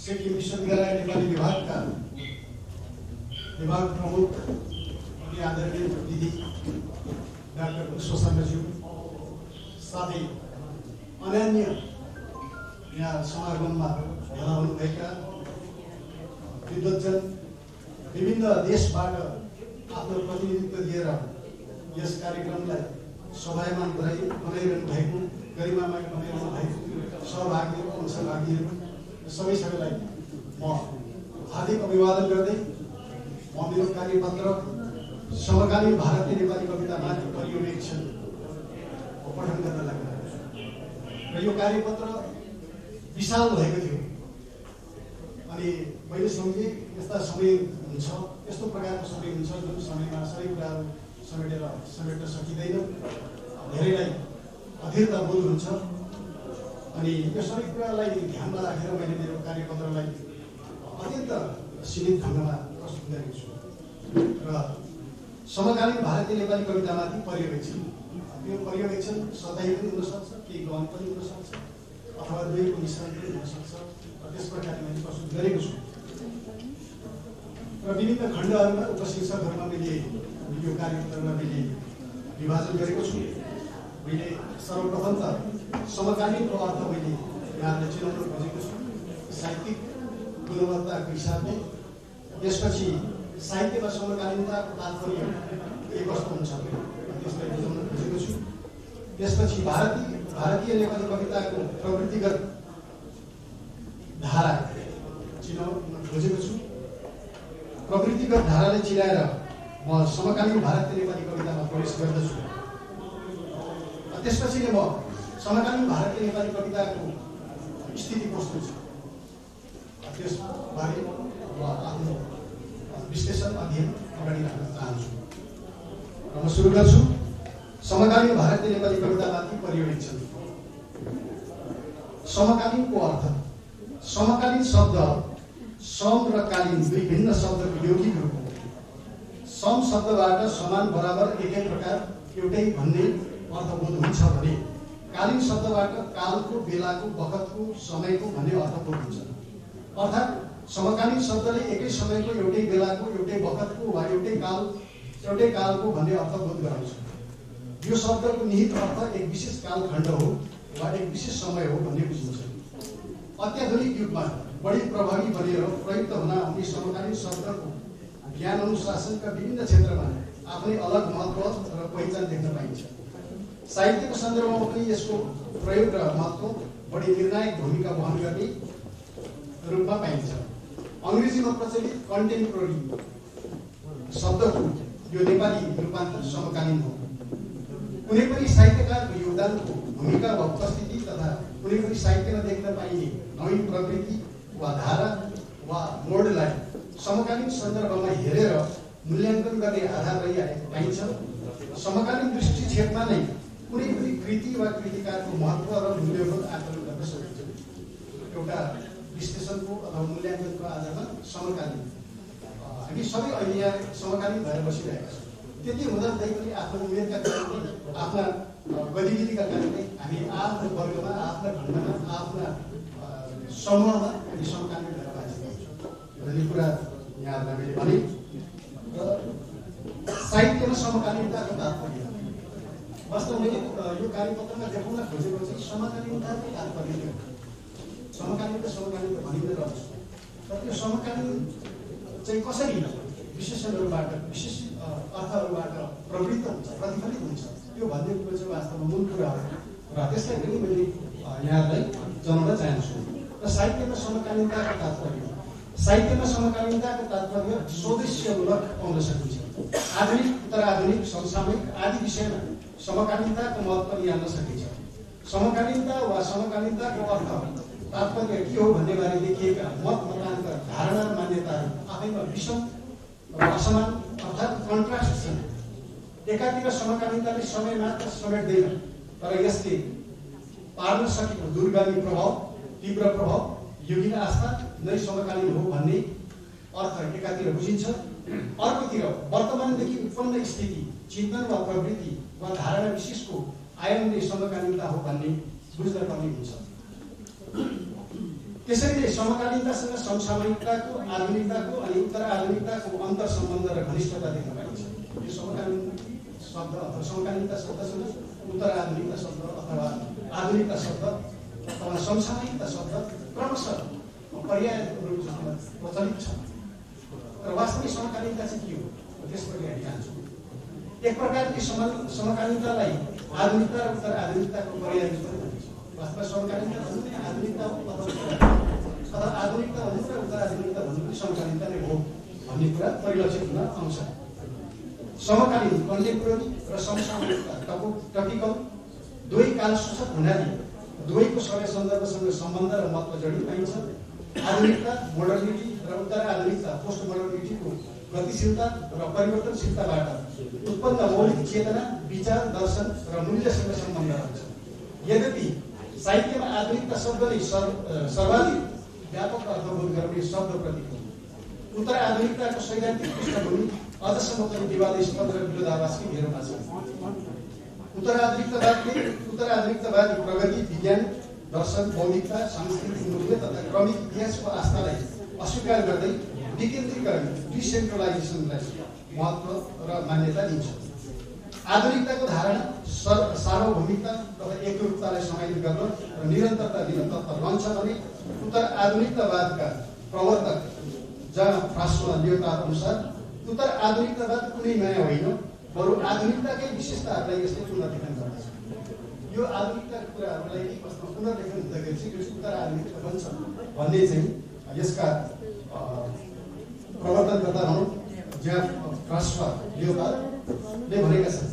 सिक्किम विश्वविद्यालय नेपाली विभागका विभाग प्रमुख अनि आदरणीय दिदी डाक्टर पुष्प शर्माज्यू साथै अन्य यहाँ समागममा भेला हुनुभएका विद्वज्जन विभिन्न देशबाट आफ्नो प्रतिनिधित्व दिएर यस कार्यक्रमलाई शोभायमान बनाइरहनु भएको गरिमामय बनाइरहनु भएको सहभागीहरू अंशभागीहरू सबैलाई म हार्दिक अभिवादन गर्दै म मेरो कार्यपत्र समकालीन भारतीय नेपाली कवितामाथि पर्यवेक्षण पठन गर्न लाग्यो र यो कार्यपत्र विशाल भएको थियो अनि मैले सम्झेँ यस्ता समय हुन्छ यस्तो प्रकारको समय हुन्छ जुन समयमा सबै कुराहरू समेट्न सकिँदैन धेरैलाई अधीरता बोध हुन्छ अनि यो सबै कुरालाई ध्यानमा राखेर मैले मेरो कार्यपत्रलाई अत्यन्त सीमित ढङ्गमा प्रस्तुत गरेको छु र समकालीन भारतीय नेपाली कवितामाथि पर्यवेक्षण यो पर्यवेक्षण सधैँ पनि हुनसक्छ केही गहन पनि हुनसक्छ अथवा दुईको मिश्रण पनि हुनसक्छ त्यस प्रकारले मैले प्रस्तुत गरेको छु र विभिन्न खण्डहरूमा उपशीर्षकहरूमा मैले यो कार्यपत्रमा मैले विभाजन गरेको छु मैले सर्वप्रथम त समकालीनको अर्थ मैले यहाँले चिनाउन खोजेको छु साहित्यिक गुणवत्ताको हिसाबले त्यसपछि साहित्यमा समकालीनताको तात्पर्य के कस्तो हुन्छ त्यसलाई बुझाउन खोजेको छु त्यसपछि भारतीय नेपाली कविताको प्रवृत्तिगत धारा चिनाउन खोजेको छु प्रवृत्तिगत धारालाई चिनाएर म समकालीन भारतीय नेपाली कवितामा प्रवेश गर्दछु त्यसपछि नै म समकालीन भारतीय नेपाली कविताको स्थिति कस्तो छ त्यसबारे म आफ्नो विश्लेषण अध्ययन अगाडि राख्न चाहन्छु र म सुरु गर्छु समकालीन भारतीय नेपाली कवितामाथि पर्यवेक्षण समकालीनको अर्थ समकालीन शब्द सम र कालीन दुई भिन्न शब्दको यौगिक रूप हो सम शब्दबाट समान बराबर एकै प्रकार एउटै भन्ने अर्थबोध हुन्छ भने कालीन शब्दबाट कालको बेलाको बखतको समयको भन्ने अर्थबोध हुन्छ अर्थात् समकालीन शब्दले एकै समयको एउटै बेलाको एउटै बखतको वा एउटै कालको भन्ने अर्थबोध गराउँछ यो शब्दको निहित अर्थ एक विशेष कालखण्ड हो वा एक विशेष समय हो भन्ने बुझिन्छ अत्याधुनिक युगमा बढी प्रभावी बनेर प्रयुक्त हुन आउने समकालीन शब्दको ज्ञान अनुशासनका विभिन्न क्षेत्रमा आफ्नै अलग महत्त्व र पहिचान देख्न पाइन्छ साहित्यको सन्दर्भमा पनि यसको प्रयोग र महत्त्व बढी निर्णायक भूमिका वहन गर्ने रूपमा पाइन्छ अङ्ग्रेजीमा प्रचलित कन्टेम्पोरेरी शब्दको यो नेपाली रूपान्तर समकालीन हो कुनै पनि साहित्यकारको योगदानको भूमिका वा उपस्थिति तथा कुनै पनि साहित्यमा देख्न पाइने नवीन प्रवृत्ति वा धारा वा मोडलाई समकालीन सन्दर्भमा हेरेर मूल्याङ्कन गर्ने आधार रहिआएको पाइन्छ समकालीन दृष्टि क्षेत्रमा नै कुनै पनि कृति वा कृतिकारको महत्त्व र मूल्यबोध आकलन गर्न सकिन्छ एउटा विश्लेषणको अथवा मूल्याङ्कनको आधारमा समकालीन हामी सबै अहिले यहाँ समकालीन भएर बसिरहेका छौँ त्यति हुँदाहुँदै पनि आफ्नो उमेरका कारणले आफ्ना गतिविधिका कारणले हामी आफ्नो वर्गमा आफ्ना खण्डमा आफ्ना समूहमा हामी समकालीन भएर बाँचेका छौँ भन्ने कुरा यहाँहरूलाई मैले भने र साहित्यमा समकालीनताको तात्पर्य वास्तवमा यो कार्यपत्रमा देखाउन खोजेको चाहिँ समकालीनताको तात्पर्य हो समकालीनता भनिँदै रहन्छ तर त्यो समकालीन चाहिँ कसरी विशेषणहरूबाट विशेष अर्थहरूबाट प्रवृत्त हुन्छ प्रतिफलित हुन्छ त्यो भन्ने कुरो चाहिँ वास्तवमा मूल कुरा हो र त्यसलाई पनि मैले यहाँलाई जनाउन चाहन्छु र साहित्यमा समकालीनताको तात्पर्य स्वदेश्यमूलक पाउन सकिन्छ आधुनिक उत्तराधुनिक समसामयिक आदि विषयमा समकालीनताको महत्त्व निहाल्न सकिन्छ समकालीनता वा समकालीनताको अर्थ तात्पर्य के हो भन्ने बारे देखिएका मतान्तर धारणा र मान्यताहरू आफैमा विषम र असमान अर्थात् कन्ट्रास्ट छन् एकातिर समकालीनताले समय मात्र समेट्दैन तर यसले पार्न सकेको दूरगामी प्रभाव तीव्र प्रभाव योगिक आस्था नै समकालीन हो भन्ने अर्थ एकातिर बुझिन्छ अर्कोतिर वर्तमानदेखि उत्पन्न स्थिति चिन्तन वा प्रवृत्ति वा धारणा विशेषको आयाम नै समकालीनता हो भन्ने बुझ्न पर्ने हुन्छ त्यसरी नै समकालीनतासँग समसामयिकताको आधुनिकताको अनि उत्तर आधुनिकताको अन्तर सम्बन्ध र घनिष्ठता देख्न पाइन्छ। यो समकालीन शब्द अथवा समकालीनता शब्दसँग उत्तर आधुनिकता शब्द अथवा आधुनिकता शब्द अथवा समसामयिकता शब्द क्रमशः पर्याय रूपमा प्रचलित छ। र वास्तविक समकालीनता चाहिँ के हो त्यसपछि हामी जान्छौँ। एक प्रकारले समकालीनतालाई आधुनिकता र उत्तर आधुनिकताको पर्याय रूपमा भनिन्छ। वास्तवमा समकालीनता भन्नु नै आधुनिकता हो अथवा आधुनिकता भन्नु र उत्तर आधुनिकता भन्नु पनि समकालीनता नै हो भन्ने कुरा परिलक्षित हुन आउँछ। समकालीन कन्टेम्पोरेरी र समसामयिकता टपिकल दुवै कालसूचक हुनाले दुवैको समय सन्दर्भसँग सम्बन्ध र महत्त्व जडित पाइन्छ। आधुनिकता मोडर्निटी र उत्तर आधुनिकता पोस्ट मोडर्निटीको गतिशीलता र परिवर्तनशीलताबाट उत्पन्न मौलिक चेतना, विचार, दर्शन र मूल्यसँग सम्बन्ध रहन्छ। यद्यपि साहित्यमा आधुनिकता शब्द नै सर्वाधिक व्यापक अर्थबोध गर्ने शब्द प्रतीक हो। उत्तर आधुनिकताको सैद्धान्तिक पृष्ठभूमि अझसम्म पनि विवादास्पद र विरोधाभासकै घेरोमा छ। उत्तर आधुनिकतावादी प्रगति, विज्ञान, दर्शन, बौद्धिकता, सांस्कृतिक मूल्य तथा क्रमिक इतिहासको आस्थालाई अस्वीकार गर्दै विकेन्द्रीकरण, डिसेन्ट्रलाइजेसनलाई महत्त्व र मान्यता दिन्छ। आधुनिकताको धारणा सार्वभौमिकता तथा एकरूपतालाई समाहित गर्न र निरन्तरता दिन तत्पर रहन्छ भने उत्तर आधुनिकतावादका प्रवर्तक जन फ्रान्सोआ लियोटार्ड अनुसार उत्तर आधुनिकतावाद कुनै नयाँ होइन, बरु आधुनिकताकै विशेषताहरूलाई यसले पुनर्लेखन गर्दछ। यो आधुनिकताको कुराहरूलाई पुनर्लेखन हुँदाखेरि चाहिँ उत्तर आधुनिकता बन्छ भन्ने चाहिँ यसका प्रवर्तनकर्ता हुन् जन फ्रान्सोआ लियोटार्डले भनेका छन्।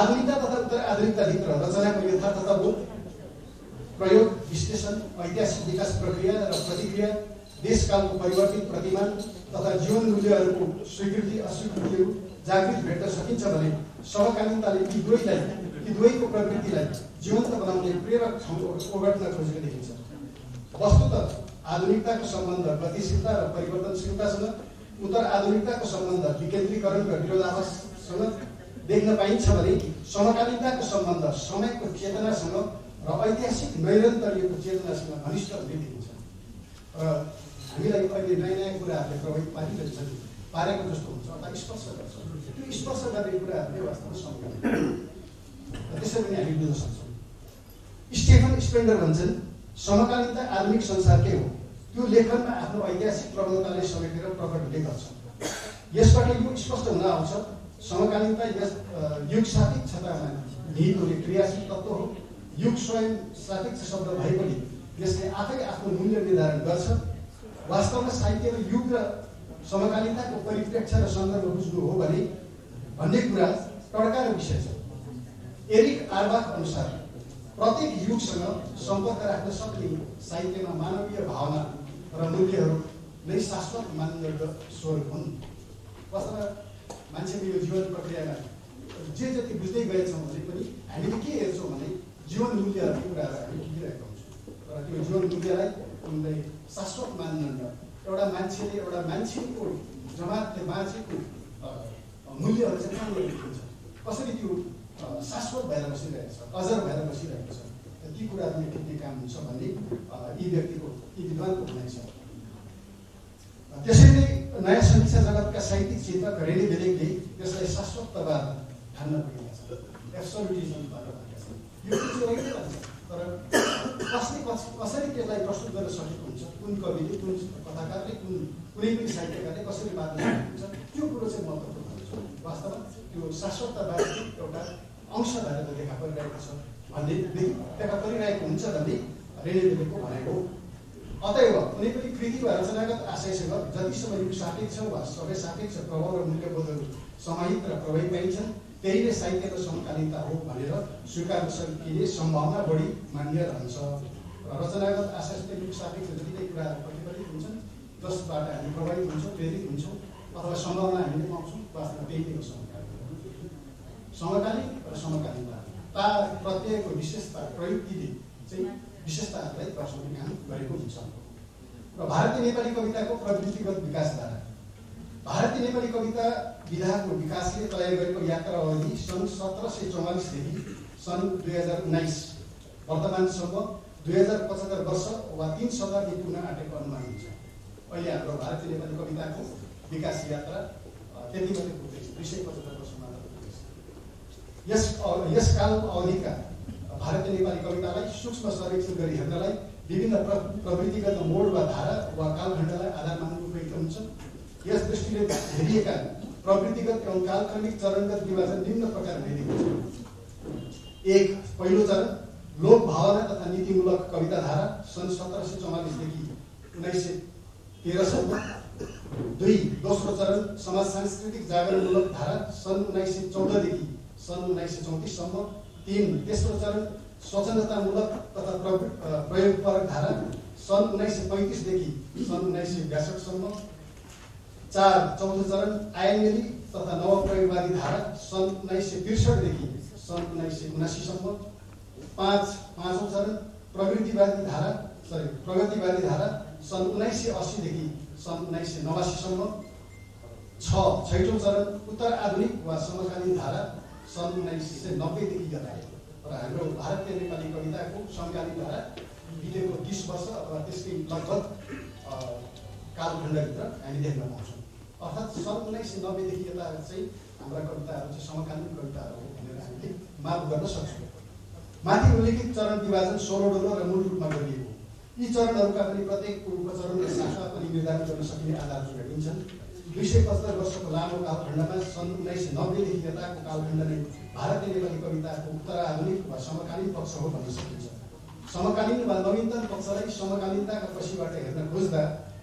आधुनिकता तथा उत्तर आधुनिकताभित्र रचनाको यथार्थताबोध, प्रयोग, विश्लेषण, ऐतिहासिक विकास प्रक्रिया र प्रतिक्रिया, देशकालको परिवर्तित प्रतिमान तथा जीवन मूल्यहरूको स्वीकृति अस्वीकृतिहरू जागृत भेट्न सकिन्छ भने समकालीनताले ती दुवैको प्रवृत्तिलाई जीवन्त बनाउने प्रेरक ओगट्न खोजेको देखिन्छ। वस्तुतः आधुनिकताको सम्बन्ध गतिशीलता र परिवर्तनशीलतासँग, उत्तर आधुनिकताको सम्बन्ध विकेन्द्रीकरण र विरोधाभाससँग देख्न पाइन्छ भने समकालीनताको सम्बन्ध समयको चेतनासँग र ऐतिहासिक नैरन्तर्यको चेतनासँग घनिष्ठ हुने देखिन्छ। र हामीलाई अहिले नयाँ कुराहरूले प्रभावित पारेको जस्तो हुन्छ अथवा स्पर्श गर्छ। त्यो स्पर्श गर्ने कुराहरूले वास्तवमा समकालीन त्यसरी पनि हामी बुझ्न सक्छौँ। स्टेफन स्पेन्डर भन्छन् समकालीनता आधुनिक संसारकै हो, त्यो लेखनमा आफ्नो ऐतिहासिक प्रबलताले समेटेर प्रकट हुने गर्छ। यसबाट यो स्पष्ट हुन आउँछ समकालीनता युग सापेक्षतामा निहित हुने क्रियाशील तत्त्व हो। युग स्वयं सापेक्ष शब्द भएकोले यसले आफै आफ्नो मूल्य निर्धारण गर्छ। वास्तवमा साहित्यमा युग र समकालीनताको परिप्रेक्ष्य र सन्दर्भ बुझ्नु हो भने भन्ने कुरा टड्का र विषय छ। एरिक आर्बाख अनुसार प्रत्येक युगसँग सम्पर्क राख्न सक्ने साहित्यमा मानवीय भावना र मूल्यहरू नै शाश्वत मानदण्ड स्वरूप हुन्। वास्तवमा मान्छेको यो जीवन प्रक्रियामा जे जति बुझ्दै गएछौँ भने पनि हामीले के हेर्छौँ भने जीवन मूल्यहरूको कुराहरू हामी बुझिरहेका हुन्छौँ। र त्यो जीवन मूल्यलाई उनले शाश्वत मानदण्ड एउटा मान्छेको जमातले बाँचेको मूल्यहरू चाहिँ कहाँनिर देखिन्छ, कसरी त्यो शाश्वत भएर बसिरहेको छ, अजर भएर बसिरहेको छ, ती कुराहरूले टिप्ने काम हुन्छ भन्ने यी विद्वानको भनाइ छ। त्यसरी नै नयाँ समीक्षा जगतका साहित्यिक चिन्तक रेनी बेलेगले त्यसलाई शाश्वतवाद ठान्न पुगेका छन्। एब्सोल्युटिजमबाट भनेका छन्। यो चाहिँ एउटै भन्छ, तर कसरी त्यसलाई प्रस्तुत गर्न सकेको हुन्छ, कुन कविले, कुन कथाकारले, कुनै पनि साहित्यकारले कसरी बाँध्न सकेको हुन्छ, त्यो कुरो चाहिँ महत्त्वपूर्ण हुन्छ। वास्तवमा त्यो शाश्वतवादको एउटा अंश भएर देखा परिरहेको छ भन्ने देखा परिरहेको हुन्छ भन्ने रेनी बेलेगको भनेको हो। अतएव कुनै पनि कृति वा रचनागत आशयसँग जतिसम्म युग सापेक्ष वा समय सापेक्ष प्रभाव र मूल्यबोधहरू समाहित र प्रभावी पाइन्छन् त्यही नै साहित्यको समकालीनता हो भनेर स्वीकार सकिने सम्भावना बढी मान्य रहन्छ। र रचनागत आशयसँग युग सापेक्ष जति नै कुराहरू प्रतिफलित हुन्छन् जसबाट हामी प्रभावित हुन्छौँ, प्रेरित हुन्छौँ अथवा सम्भावना हामीले पाउँछौँ, वास्तवमा त्यही नै हो समकालीन र समकालीनता प्रत्ययको विशेषता प्रयुक्तिले चाहिँ विशेषताहरूलाई दर्शाउने काम गरेको हुन्छ। र भारतीय नेपाली कविताको प्रवृत्तिगत विकासद्वारा भारतीय नेपाली कविता विधाको विकासले तय गरेको यात्रा अवधि सन् 1744 देखि सन् 2019 वर्तमानसम्म 2075 वर्ष वा 3 शताब्दी पुग्न आँटेको अनुमान हुन्छ। अहिले हाम्रो भारतीय नेपाली कविताको विकास यात्रा त्यति मात्रै पुग्दैछ, 275 वर्षमा पुग्दैछ। यस काल अवधिका भारतीय नेपाली कवितालाई सूक्ष्म सर्वेक्षण गरी हेर्नलाई विभिन्न प्रवृत्तिगत मोड वा धारा वा कालखण्डलाई आधार मान्नु उपयुक्त हुन्छ। यस दृष्टिले हेरिएका प्रवृत्तिगत एवं कालक्रमिक चरणगत विभाजन निम्न प्रकार गरिएको छ। 1. पहिलो चरण लोक भावना तथा नीतिमूलक कविता धारा सन् 1744 देखि 1913 सम्म। 2. दोस्रो चरण समाज सांस्कृतिक जागरणमूलक धारा सन् 1914 देखि सन् 1934 सम्म। 3. तेस्रो चरण स्वच्छन्दतामूलक तथा प्रयोगपरक धारा सन् 1935 देखि सन् 1962 सम्म। 4. चौथो चरण आयमेली तथा नवप्रयोगवादी धारा सन् 1963 देखि सन् 1979 सम्म। 5. पाँचौं चरण प्रगतिवादी धारा सन् 1980 देखि सन् 1989 सम्म। 6. छैटौं चरण उत्तर आधुनिक वा समकालीन धारा सन् 1990 देखि यता आयो। र हाम्रो भारतीय नेपाली कविताको समकालीन धारा बितेको 30 वर्ष अथवा त्यसकै लगभग कालखण्डभित्र हामी देख्न पाउँछौँ। अर्थात् सन् 1990 देखि यता चाहिँ हाम्रा कविताहरू चाहिँ समकालीन कविताहरू हो भनेर हामीले माप गर्न सक्छौँ। माथि उल्लेखित चरण विभाजन 16 डोलो र मूल रूपमा गरिएको। यी चरणहरूका पनि प्रत्येक उपचरण र शाखा पनि निर्धारण गर्न सकिने आधार भेटिन्छन्। 275 वर्षको लामो कालखण्डमा सन् 1990 देखि यताको कालखण्ड नै भारतीय नेपाली कविताको उत्तराधुनिक वा समकालीन पक्ष हो भन्न सकिन्छ। समकालीन वा नवीनतम पक्षलाई समकालीनताका पछिबाट हेर्न खोज्दा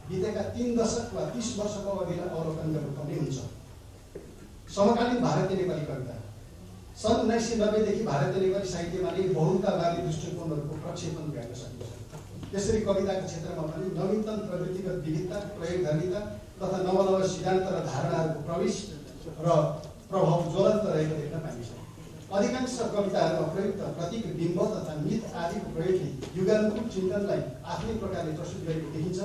बितेका 3 दशक वा 30 वर्षको अवधिलाई अवलोकन गर्नुपर्ने हुन्छ। समकालीन भारतीय नेपाली कविता सन् 1990 देखि भारतीय नेपाली साहित्यमा नै बहुलतावादी दृष्टिकोणहरूको प्रक्षेपण गर्न सकिन्छ। त्यसरी कविताको क्षेत्रमा पनि नवीनतम प्रवृत्तिगत विविधता, प्रयोगधर्मिता तथा नव सिद्धान्त र धारणाहरूको प्रवेश र प्रभाव ज्वलन्त रहेको देख्न पाइन्छ। अधिकांश कविताहरूमा प्रयुक्त प्रतीक, बिम्ब तथा मिथ आदिको प्रयोगले युगानुकूल चिन्तनलाई आफ्नै प्रकारले प्रस्तुत गरेको देखिन्छ।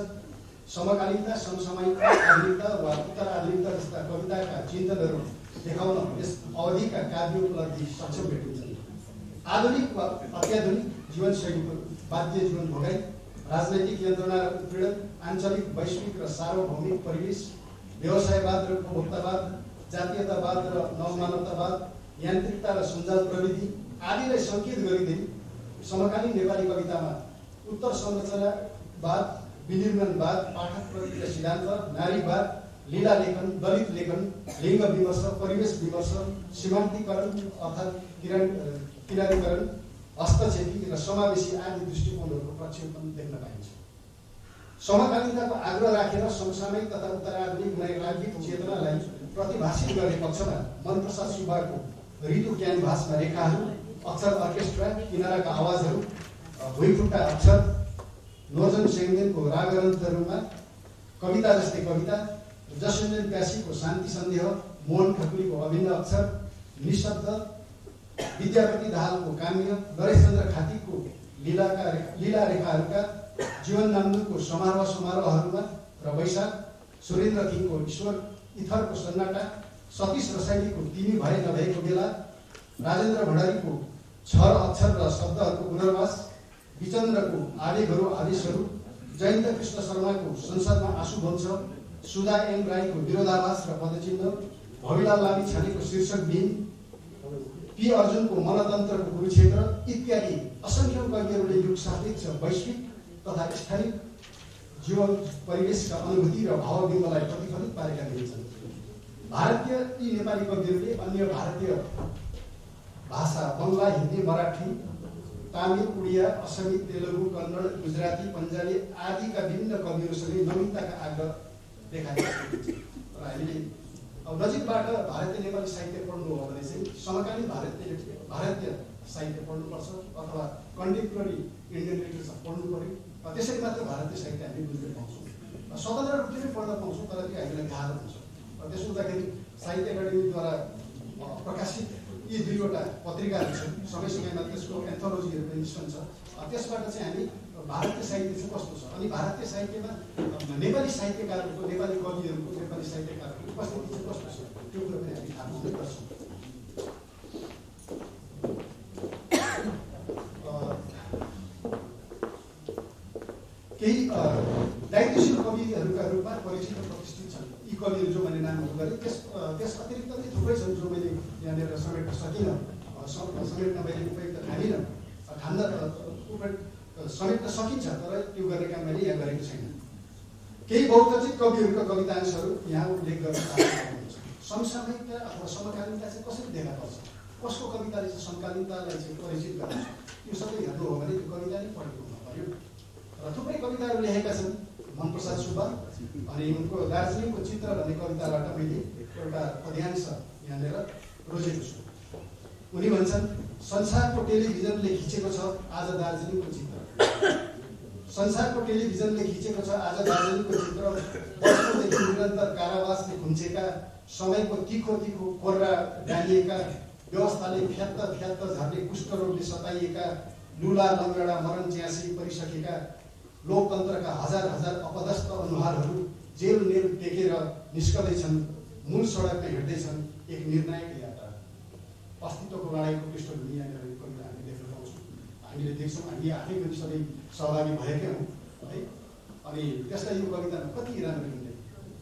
समकालीनता, समसामयिकता, आधुनिकता वा उत्तराधुनिकता जस्ता कविताका चिन्तनहरू देखाउन यस अवधिका काव्य उपलब्धि सक्षम भेटिन्छन्। आधुनिक वा अत्याधुनिक जीवनशैलीको बाध्य जीवन भोगाई, राजनैतिक यन्त्रणा र उत्पीडन, आञ्चलिक, वैश्विक र सार्वभौमिक परिवेश, व्यवसायवाद र उपभोक्तावाद, जातीयतावाद र नवमानवतावाद, यान्त्रिकता र सञ्जाल प्रविधि आदिलाई सङ्केत गरिँदै समकालीन नेपाली कवितामा उत्तर संरचनावाद, विनिर्माणवाद, पाठक प्रति सिद्धान्त, नारीवाद, लीला लेखन, दलित लेखन, लिङ्ग विमर्श, परिवेश विमर्श, सीमान्तीकरण अर्थात् किनारीकरण, हस्तक्षेपी र समावेशी आदि दृष्टिकोणहरूको प्रक्षेपण देख्न पाइन्छ। समकालीनताको आग्रह राखेर समसामयिक तथा उत्तराधुनिक नैराज्यिक चेतनालाई प्रतिभाषित गर्ने पक्षमा मनप्रसाद सुब्बाको ऋतु क्यानभासमा रेखाहरू, अक्षर अर्केस्ट्रा, किनाराका आवाजहरू, भुइँखुट्टा अक्षर, नोर्जन सेङ्गेनको रागग्रन्थहरूमा कविता जस्तै कविता, जसञ्जन प्यासीको शान्ति सन्देह, मोहन खकुलीको अभिन्न अक्षर, निशब्द, विद्यापति दाहालको काम्य, नरेशचन्द्र खातीको लीला रेखाहरूका, जीवन नाम्दुको समारोहहरूमा र वैशाख, सुरेन्द्र थिङको ईश्वर, इथरको सन्नाटा, सतीश रसाइलीको तिमी भए नभएको बेला, राजेन्द्र भण्डारीको छर अक्षर र शब्दहरूको पुनर्वास, विचन्द्रको आवेगहरू आदेशहरू, जयन्त कृष्ण शर्माको संसदमा आँसु बन्छ, सुधा एम राईको विरोधाभास र पदचिन्ह, भविलाल लामी छानेको शीर्षक बिन, पी अर्जुनको मनतन्त्रको कुरुक्षेत्र इत्यादि असङ्ख्य कविहरूले युग सापेक्ष वैश्विक तथा स्थायी जीवन परिवेशका अनुभूति र भावबिम्बलाई प्रतिफलित पारेका देखिन्छन्। भारतीय यी नेपाली कविहरूले अन्य भारतीय भाषा बङ्गला, हिन्दी, मराठी, तामिल, उडिया, असमी, तेलुगु, कन्नड, गुजराती, पन्जाबी आदिका विभिन्न कविहरूसँगै नवीनताका आग्रह देखाएका छन्। र हामीले अब नजिकबाट भारतीय नेपाली साहित्य पढ्नु हो भने चाहिँ समकालीन भारतीय साहित्य पढ्नुपर्छ अथवा कन्टेम्पोरेरी इन्डियन लिटरेचर पढ्नु पर्यो। त्यसरी मात्र भारतीय साहित्य हामी बुझ्न पाउँछौँ। स्वतन्त्र रूपले नै पढ्न पाउँछौँ, तर त्यो हामीलाई गाह्रो हुन्छ। त्यसो हुँदाखेरि साहित्य एकाडेमीद्वारा प्रकाशित यी 2वटा पत्रिकाहरू छन्, समय समयमा त्यसको एन्थोलोजीहरू पनि निस्कन्छ। त्यसबाट चाहिँ हामी भारतीय साहित्य चाहिँ कस्तो छ, अनि भारतीय साहित्यमा नेपाली साहित्यकारहरूको, नेपाली कविहरूको, नेपाली साहित्यकारहरूको उपस्थिति चाहिँ कस्तो छ, त्यो कुरो पनि हामी थाहा पाउने गर्छौँ। केही दायित्वशील कविहरूका रूपमा परिचित र प्रतिष्ठित छन्। यी कविहरू जो मैले नामहरू गरेँ त्यस अतिरिक्त पनि थुप्रै छन् जो मैले यहाँनिर समेट्न सकिनँ, समेट्न मैले उपयुक्त ठानिनँ, समेट्न सकिन्छ, तर त्यो गर्ने काम मैले यहाँ गरेको छैन। केही बहुचर्चित कविहरूका कवितांशहरू यहाँ उल्लेख गर्न चाहनुहुन्छ। समसामयिकता अथवा समकालीनता चाहिँ कसरी देखा पर्छ, कसको कविताले चाहिँ समकालीनतालाई चाहिँ परिचित गर्छ, त्यो सबै हेर्नु हो भने त्यो कविता नै पढेको हुन पर्यो। र थुप्रै कविताहरू लेखेका छन् मनप्रसाद सुब्बा, अनि उनको दार्जिलिङको चित्र भन्ने कविताबाट मैले एउटा पद्यांश यहाँनिर रोजेको छु। उनी भन्छन्, संसारको टेलिभिजनले खिचेको छ आज दार्जिलिङको चित्र, संसारको टेलिभिजनले खिचेको छ आज दार्जिलिङको चित्र, वर्षौँदेखि निरन्तर कारावासले खुम्चेका, समयको तीखो तीखो कोर्रा डालिएका, व्यवस्थाले फ्यात्त फ्यात्त झर्ने कुष्ठरोगले सताइएका, लुला लङ्गडा मरण च्यासी परिसकेका, लोकतन्त्रका हजार हजार अपदस्थ अनुहारहरू जेल नेल टेकेर निस्कँदैछन्, मूल सडकमा हिँड्दैछन्, एक निर्णायक यात्रा। अस्तित्वको लडाइँको पृष्ठभूमि यहाँनिर कविता हामी देख्न पाउँछौँ, हामीले देख्छौँ, हामी आफै पनि सबै सहभागी भएकै हौँ है। अनि त्यसलाई यो कवितामा कति राम्रो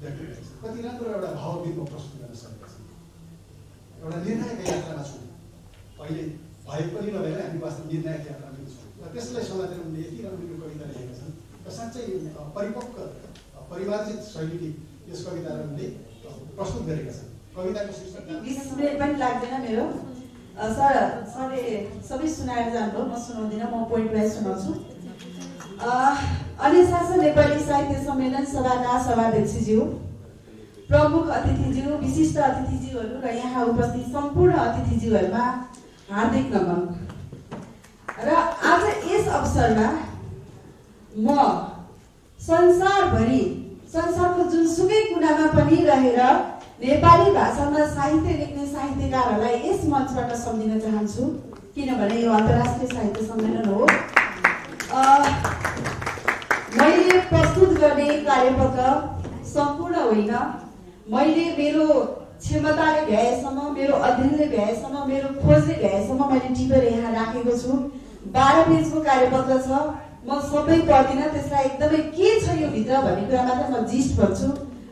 व्यक्त गरेको छ, कति राम्रो एउटा भावविधमा प्रस्तुत गर्न सकेका छन्। एउटा निर्णायक यात्रामा छौँ, अहिले भए पनि नभएर हामी वास्तव निर्णायक यात्रामा छौँ, र त्यसलाई समातेर उनले यति राम्रो यो कविता लेखेका छन् र साँच्चै परिपक्व परिमार्जित शैलीले यस कवितालाई उनले प्रस्तुत गरेका छन्। कविताको शीर्षक 20 मिनट पनि लाग्दैन मेरो। सरले सबै सुनाएर जानुभयो, म सुनाउँदिनँ, म पोइन्ट वाइज सुनाउँछु। अनिशासन नेपाली साहित्य सम्मेलन सभाका सभाध्यक्षज्यू, प्रमुख अतिथिज्यू, विशिष्ट अतिथिज्यूहरू र यहाँ उपस्थित सम्पूर्ण अतिथिज्यूहरूमा हार्दिक नमन। र आज यस अवसरमा म संसारको जुनसुकै कुनामा पनि रहेर नेपाली भाषामा साहित्य लेख्ने साहित्यकारहरूलाई यस मञ्चबाट सम्झिन चाहन्छु, किनभने यो अन्तर्राष्ट्रिय साहित्य सम्मेलन हो। मैले प्रस्तुत गर्ने कार्यपत्र सम्पूर्ण होइन, मैले मेरो क्षमताले भ्याएसम्म, मेरो अध्ययनले भ्याएसम्म, मेरो खोजले भ्याएसम्म मैले टिपेर यहाँ राखेको छु। 12 पेजको कार्यपत्र छ, म सबै पढ्दिनँ, त्यसलाई एकदमै के छ यो भित्र भन्ने कुरा मात्र म जिस्ट भन्छु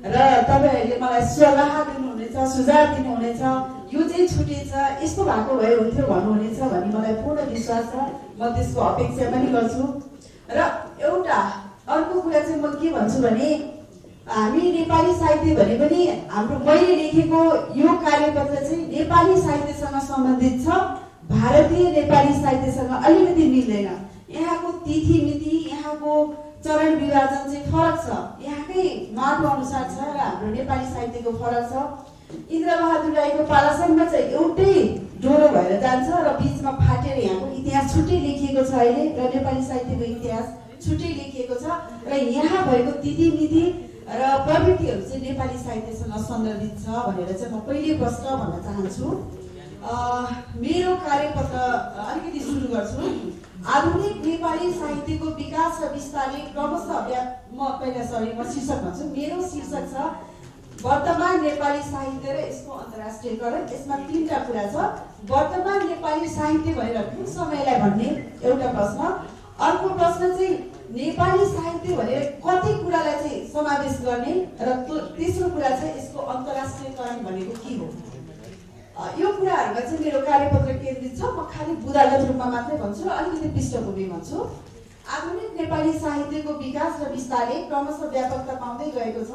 र तपाईँहरूले मलाई सल्लाह दिनुहुनेछ, सुझाव दिनुहुनेछ, यो चाहिँ छुटेछ, यस्तो भएको भए हुन्थ्यो भन्नुहुनेछ भन्ने मलाई पूर्ण विश्वास छ। म त्यसको अपेक्षा पनि गर्छु। र एउटा अर्को कुरा चाहिँ म के भन्छु भने, हामी नेपाली साहित्य भने पनि हाम्रो मैले लेखेको यो कार्यपत्र चाहिँ नेपाली साहित्यसँग सम्बन्धित छ, भारतीय नेपाली साहित्यसँग अलिकति मिल्दैन। यहाँको तिथि मिति, यहाँको चरण विभाजन चाहिँ फरक छ, यहाँकै माटो अनुसार छ र हाम्रो नेपाली साहित्यको फरक छ। इन्द्रबहादुर राईको पालासम्म चाहिँ एउटै डोरो भएर जान्छ र बिचमा फाटेर यहाँको इतिहास छुट्टै लेखिएको छ अहिले, र नेपाली साहित्यको इतिहास छुट्टै लेखिएको छ, र यहाँ भएको तिथि मिति र प्रवृत्तिहरू चाहिँ नेपाली साहित्यसँग सन्दर्भित छ भनेर चाहिँ म पहिले प्रश्न भन्न चाहन्छु। मेरो कार्यपत्र अलिकति सुरु गर्छु। आधुनिक नेपाली साहित्यको विकास र विस्तारले क्रमशः म शीर्षक भन्छु। मेरो शीर्षक छ वर्तमान नेपाली साहित्य र यसको अन्तर्राष्ट्रियकरण। यसमा 3टा कुरा छ। वर्तमान नेपाली साहित्य भनेर कुन समयलाई भन्ने एउटा प्रश्न, अर्को प्रश्न चाहिँ नेपाली साहित्य भनेर कति कुरालाई चाहिँ समावेश गर्ने, र तेस्रो कुरा चाहिँ यसको अन्तर्राष्ट्रियकरण भनेको के हो। यो कुराहरूमा चाहिँ मेरो कार्यपत्र केन्द्रित छ। म खालि बुदागत रूपमा मात्रै भन्छु र अलिकति पृष्ठभूमि भन्छु। आधुनिक नेपाली साहित्यको विकास र विस्तारले क्रमशः व्यापकता पाउँदै गएको छ।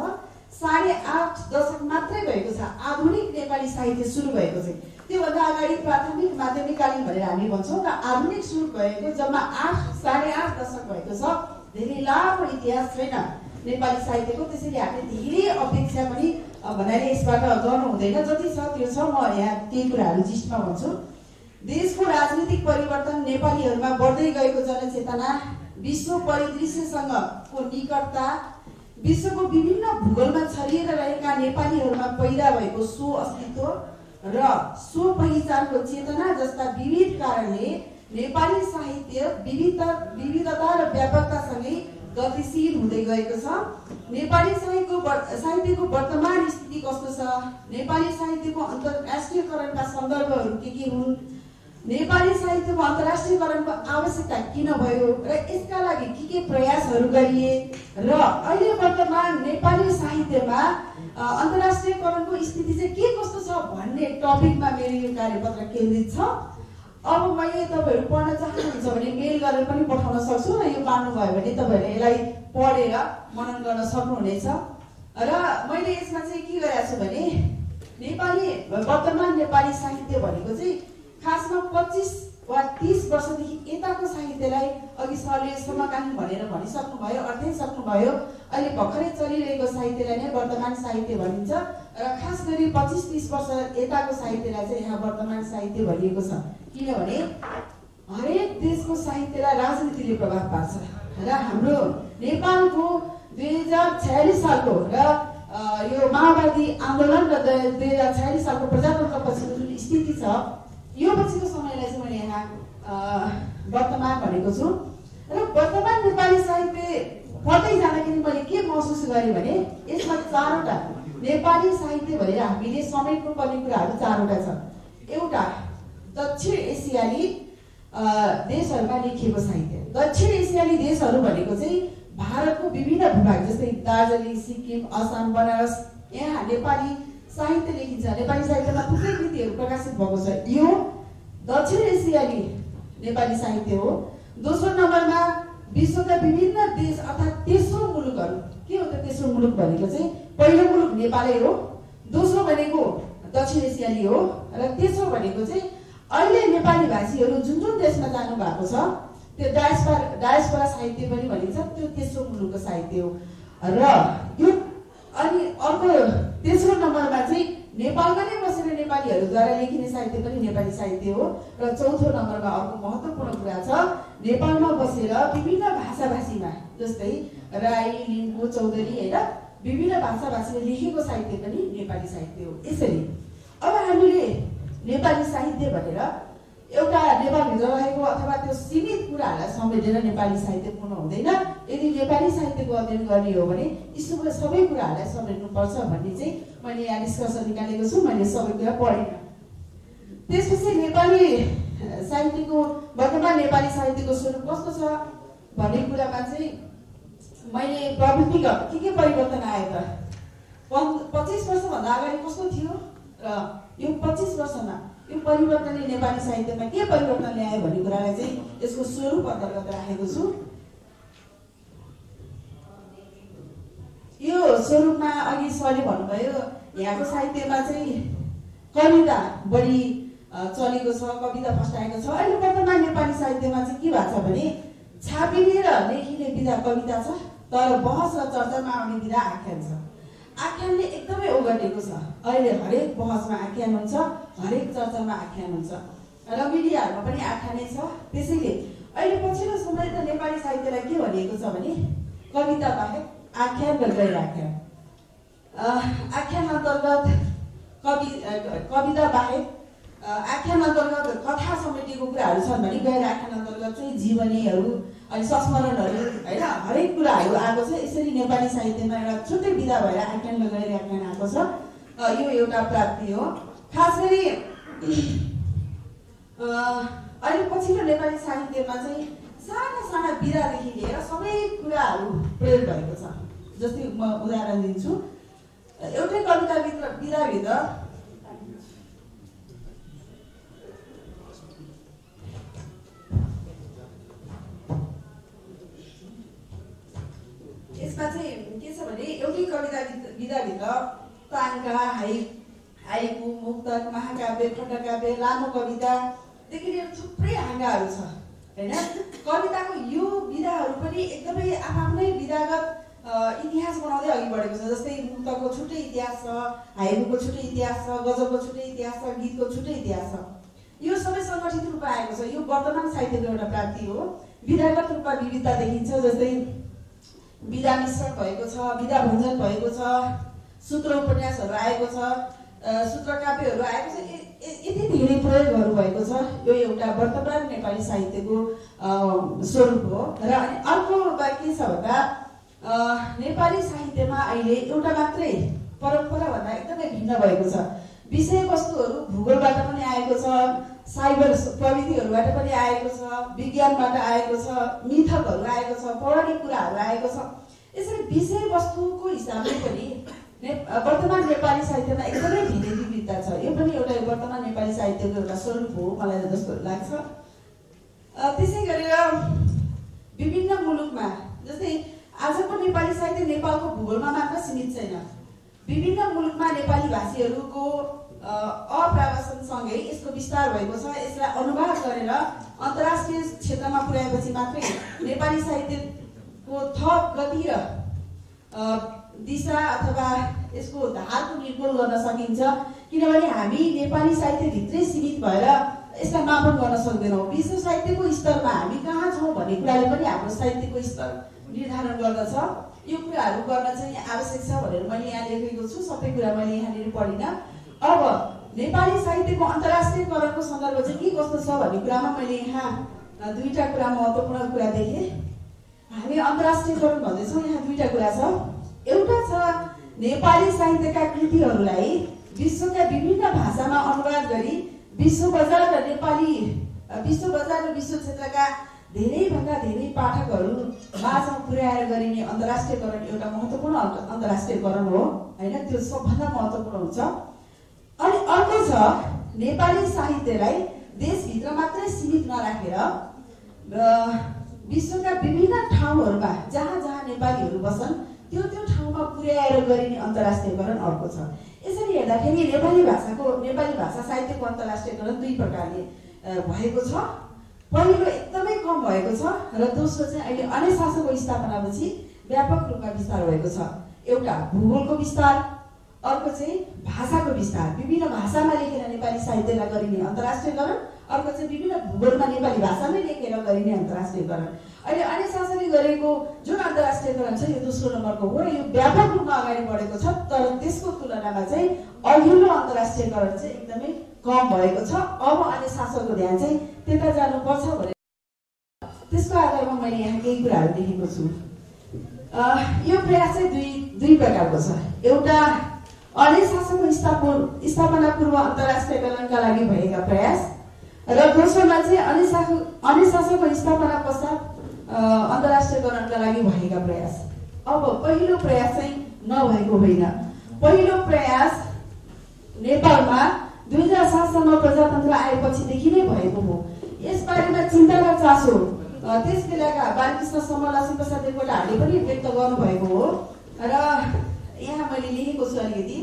8.5 दशक मात्रै भएको छ आधुनिक नेपाली साहित्य सुरु भएको चाहिँ। त्योभन्दा अगाडि प्राथमिक माध्यमिककालीन भनेर हामी भन्छौँ, र आधुनिक सुरु भएको जम्मा 8.5 दशक भएको छ। धेरै लामो इतिहास छैन नेपाली साहित्यको, त्यसैले हामीले धेरै अपेक्षा पनि भन्नाले यसबाट गर्नु हुँदैन। जति छ त्यो छ, म यहाँ त्यही कुराहरू जिस्टमा भन्छु। देशको राजनीतिक परिवर्तन, नेपालीहरूमा बढ्दै गएको जनचेतना, विश्व परिदृश्यसँगको निकटता, विश्वको विभिन्न भूगोलमा छरिएर रहेका नेपालीहरूमा पैदा भएको सो अस्तित्व र सो पहिचानको चेतना जस्ता विविध कारणले नेपाली साहित्य विविधता र व्यापकतासँगै गतिशील हुँदै गएको छ। नेपाली साहित्यको वर्तमान स्थिति कस्तो छ, नेपाली साहित्यको अन्तर्राष्ट्रियकरणका सन्दर्भहरू के हुन्, नेपाली साहित्यको अन्तर्राष्ट्रियकरणको आवश्यकता किन भयो र यसका लागि के प्रयासहरू गरिए र अहिले वर्तमान नेपाली साहित्यमा अन्तर्राष्ट्रियकरणको स्थिति चाहिँ के कस्तो छ भन्ने टपिकमा मेरो यो कार्यपत्र केन्द्रित छ। अब मैले तपाईँहरू पढ्न चाहनुहुन्छ भने मेल गरेर पनि पठाउन सक्छु र यो पाउनुभयो भने तपाईँहरूले यसलाई पढेर मनन गर्न सक्नुहुनेछ। र मैले यसमा चाहिँ के गरेको छु भने नेपाली वर्तमान नेपाली साहित्य भनेको चाहिँ खासमा 25 वा 30 वर्षदेखि यताको साहित्यलाई अघि सरले समकालीन भनेर भनिसक्नुभयो, अर्थाइसक्नुभयो। अहिले भर्खरै चलिरहेको साहित्यलाई नै वर्तमान साहित्य भनिन्छ र खास गरी 25-30 वर्ष यताको साहित्यलाई चाहिँ यहाँ वर्तमान साहित्य भनिएको छ। किनभने हरेक देशको साहित्यलाई राजनीतिले प्रभाव पार्छ र हाम्रो नेपालको 2046 सालको र यो माओवादी आन्दोलन र 2046 सालको प्रजातन्त्र पछिको जुन स्थिति छ यो पछिको समयलाई चाहिँ मैले यहाँ वर्तमान भनेको छु। र वर्तमान नेपाली साहित्य पढ्दै जाँदाखेरि मैले के महसुस गरेँ भने यसमा 4वटा नेपाली साहित्य भनेर हामीले समेट्नु पर्ने कुराहरू 4वटा छ। एउटा दक्षिण एसियाली देशहरूमा लेखिएको साहित्य। दक्षिण एसियाली देशहरू भनेको चाहिँ भारतको विभिन्न भूभाग जस्तै दार्जिलिङ, सिक्किम, असम, बनारस, यहाँ नेपाली साहित्य लेखिन्छ। नेपाली साहित्यमा थुप्रै कृतिहरू प्रकाशित भएको छ। यो दक्षिण एसियाली नेपाली साहित्य हो। दोस्रो नम्बरमा विश्वका विभिन्न देश अर्थात् तेस्रो मुलुकहरू। के हो त तेस्रो मुलुक भनेको चाहिँ पहिलो मुलुक नेपालै हो, दोस्रो भनेको दक्षिण एसियाली हो र तेस्रो भनेको चाहिँ अहिले नेपाली भाषीहरू जुन जुन देशमा जानु भएको छ त्यो डायस्पोरा साहित्य पनि भनिन्छ, त्यो तेस्रो मुलुकको साहित्य हो। र यो अनि अर्को तेस्रो नम्बरमा चाहिँ नेपालमा नै बसेर नेपालीहरूद्वारा लेखिने साहित्य पनि नेपाली साहित्य हो। र चौथो नम्बरमा अर्को महत्त्वपूर्ण कुरा छ नेपालमा बसेर विभिन्न भाषाभाषीमा जस्तै राई, लिम्बू, चौधरी हैन विभिन्न भाषाभाषीले लेखेको साहित्य पनि नेपाली साहित्य हो। यसरी अब हामीले नेपाली साहित्य भनेर एउटा नेपालभित्र रहेको अथवा त्यो सीमित कुराहरूलाई समेटेर नेपाली साहित्य पूर्ण हुँदैन। यदि नेपाली साहित्यको अध्ययन गर्ने हो भने यी सबै कुराहरूलाई समेट्नुपर्छ भन्ने चाहिँ मैले यहाँ निष्कर्ष निकालेको छु। मैले सबै कुरा पढेँ। त्यसपछि नेपाली साहित्यको वर्तमान नेपाली साहित्यको स्वरूप कस्तो छ भन्ने कुरामा चाहिँ मैले प्रवृत्तिगत के परिवर्तन आयो त 25 वर्षभन्दा अगाडि कस्तो थियो र यो 25 वर्षमा यो परिवर्तनले नेपाली साहित्यमा के परिवर्तन ल्यायो भन्ने कुरालाई चाहिँ यसको स्वरूप अन्तर्गत राखेको छु। यो स्वरूपमा अघि सरले भन्नुभयो यहाँको साहित्यमा चाहिँ कविता बढी चलेको छ, कविता फस्टाएको छ। अहिले वर्तमान नेपाली साहित्यमा चाहिँ के भएको छ भने छापिने र लेखिने विधा कविता छ, तर बहस र चर्चामा आउने विधा आख्यान छ। आख्यानले एकदमै ओगटेको छ। अहिले हरेक बहसमा आख्यान हुन्छ, हरेक चर्चामा आख्यान हुन्छ र मिडियाहरूमा पनि आख्यानै छ। त्यसैले अहिले पछिल्लो समय त नेपाली साहित्यलाई के भनिएको छ भने कविता बाहेक आख्यान र गैर आख्यान। आख्यान अन्तर्गत कविता बाहेक आख्यान अन्तर्गत कथा समेटिएको कुराहरू छन् भने गैर आख्यान अन्तर्गत चाहिँ जीवनीहरू अनि संस्मरणहरू हैन हरेक कुराहरू आएको छ। यसरी नेपाली साहित्यमा एउटा छुट्टै विधा भएर आख्यान र गैर आख्यान आएको छ। यो एउटा प्राप्ति हो। खास गरी अहिले पछिल्लो नेपाली साहित्यमा चाहिँ साना साना विधादेखि लिएर सबै कुराहरू प्रयोग भएको छ। जस्तै म उदाहरण दिन्छु। एउटै कविताभित्र विधाभित्र यसमा चाहिँ के छ भने एउटै कविता विधाभित्र ताङ्का, हाइकु, मुक्तक, महाकाव्य, खण्डकाव्य, लामो कवितादेखि लिएर थुप्रै हाँगाहरू छ हैन। कविताको यो विधाहरू पनि एकदमै आफ्नै विधागत इतिहास बनाउँदै अघि बढेको छ। जस्तै मुक्तको छुट्टै इतिहास छ, हाइकुको छुट्टै इतिहास छ, गजलको छुट्टै इतिहास छ, गीतको छुट्टै इतिहास छ। यो सबै सङ्गठित रूपमा आएको छ। यो वर्तमान साहित्यको एउटा प्राप्ति हो। विधागत रूपमा विविधता देखिन्छ। जस्तै विधा मिश्रण भएको छ, विधा भञ्जन भएको छ, सूत्र उपन्यासहरू आएको छ, सूत्र काव्यहरू आएको छ। यति धेरै प्रयोगहरू भएको छ। यो एउटा वर्तमान नेपाली साहित्यको स्वरूप हो। र अनि अर्को के छ भन्दा नेपाली साहित्यमा अहिले एउटा मात्रै परम्परा भन्दा एकदमै भिन्न भएको छ। विषयवस्तुहरू भूगोलबाट पनि आएको छ, साइबर प्रविधिहरूबाट पनि आएको छ, विज्ञानबाट आएको छ, मिथकहरू आएको छ, पौराणिक कुराहरू आएको छ। यसरी विषयवस्तुको हिसाबले पनि वर्तमान नेपाली साहित्यमा एकदमै भिन्न विविधता छ। यो पनि एउटा वर्तमान नेपाली साहित्यको एउटा स्वरूप हो मलाई जस्तो लाग्छ। त्यसै गरेर विभिन्न मुलुकमा जस्तै आजको नेपाली साहित्य नेपालको भूगोलमा मात्र सीमित छैन। विभिन्न मुलुकमा नेपाली भाषीहरूको अप्रावासनसँगै यसको विस्तार भएको छ। यसलाई अनुवाद गरेर अन्तर्राष्ट्रिय क्षेत्रमा पुर्याएपछि मात्रै नेपाली साहित्यको थप गति र दिशा अथवा यसको धारको निर्मूल गर्न सकिन्छ। किनभने हामी नेपाली साहित्यभित्रै सीमित भएर यसलाई मापन गर्न सक्दैनौँ। विश्व साहित्यको स्तरमा हामी कहाँ छौँ भन्ने कुराले पनि हाम्रो साहित्यको स्तर निर्धारण गर्दछ। यो कुराहरू गर्न चाहिँ आवश्यक छ भनेर मैले यहाँ लेखेको छु। सबै कुरा मैले यहाँनिर पढिनँ। अब नेपाली साहित्यको अन्तर्राष्ट्रियकरणको सन्दर्भ चाहिँ के कस्तो छ भन्ने कुरामा मैले यहाँ दुईटा कुरा महत्त्वपूर्ण कुरा देखेँ। हामी अन्तर्राष्ट्रियकरण भन्दैछौँ, यहाँ दुईटा कुरा छ। एउटा छ नेपाली साहित्यका कृतिहरूलाई विश्वका विभिन्न भाषामा अनुवाद गरी विश्व बजार र विश्व क्षेत्रका धेरैभन्दा धेरै पाठकहरू माझमा पुर्याएर गरिने अन्तर्राष्ट्रियकरण एउटा महत्त्वपूर्ण अन्तर्राष्ट्रियकरण हो हैन। त्यो सबभन्दा महत्त्वपूर्ण हुन्छ। अनि अर्को छ नेपाली साहित्यलाई देशभित्र मात्रै सीमित नराखेर विश्वका विभिन्न ठाउँहरूमा जहाँ जहाँ नेपालीहरू बस्छन् त्यो ठाउँमा पुर्याएर गरिने अन्तर्राष्ट्रियकरण अर्को छ। यसरी हेर्दाखेरि नेपाली भाषा साहित्यको अन्तर्राष्ट्रियकरण दुई प्रकारले भएको छ। पहिलो एकदमै कम भएको छ र दोस्रो चाहिँ अहिले अनुशासनको स्थापनापछि व्यापक रूपमा विस्तार भएको छ। एउटा भूगोलको विस्तार, अर्को चाहिँ भाषाको विस्तार। विभिन्न भाषामा लेखेर नेपाली साहित्यलाई गरिने अन्तर्राष्ट्रियकरण, अर्को चाहिँ विभिन्न भूगोलमा नेपाली भाषामै लेखेर गरिने अन्तर्राष्ट्रियकरण। अहिले अनुशासनले गरेको जुन अन्तर्राष्ट्रियकरण छ यो दोस्रो नम्बरको हो र यो व्यापक रूपमा अगाडि बढेको छ। तर त्यसको तुलनामा चाहिँ अघिल्लो अन्तर्राष्ट्रियकरण चाहिँ एकदमै कम भएको छ। अब अनुशासनको ध्यान चाहिँ त्यता जानुपर्छ भनेर त्यसको आधारमा मैले यहाँ केही कुराहरू लेखेको छु। यो प्रयास चाहिँ दुई प्रकारको छ। एउटा अनुशासनको स्थापना पूर्व अन्तर्राष्ट्रियकरणका लागि भएका प्रयास र दोस्रोमा चाहिँ अनुशासनको स्थापना पश्चात अन्तर्राष्ट्रियकरणका लागि भएका प्रयास। अब पहिलो प्रयास चाहिँ नभएको होइन। पहिलो प्रयास नेपालमा 2007 सालमा प्रजातन्त्र आएपछिदेखि नै भएको हो। यसबारेमा चिन्ता र चासो त्यस बेलाका बालकृष्ण समल, लक्ष्मीप्रसाद देवकोटाहरूले पनि व्यक्त गर्नुभएको हो र यहाँ मैले लेखेको छु अलिकति।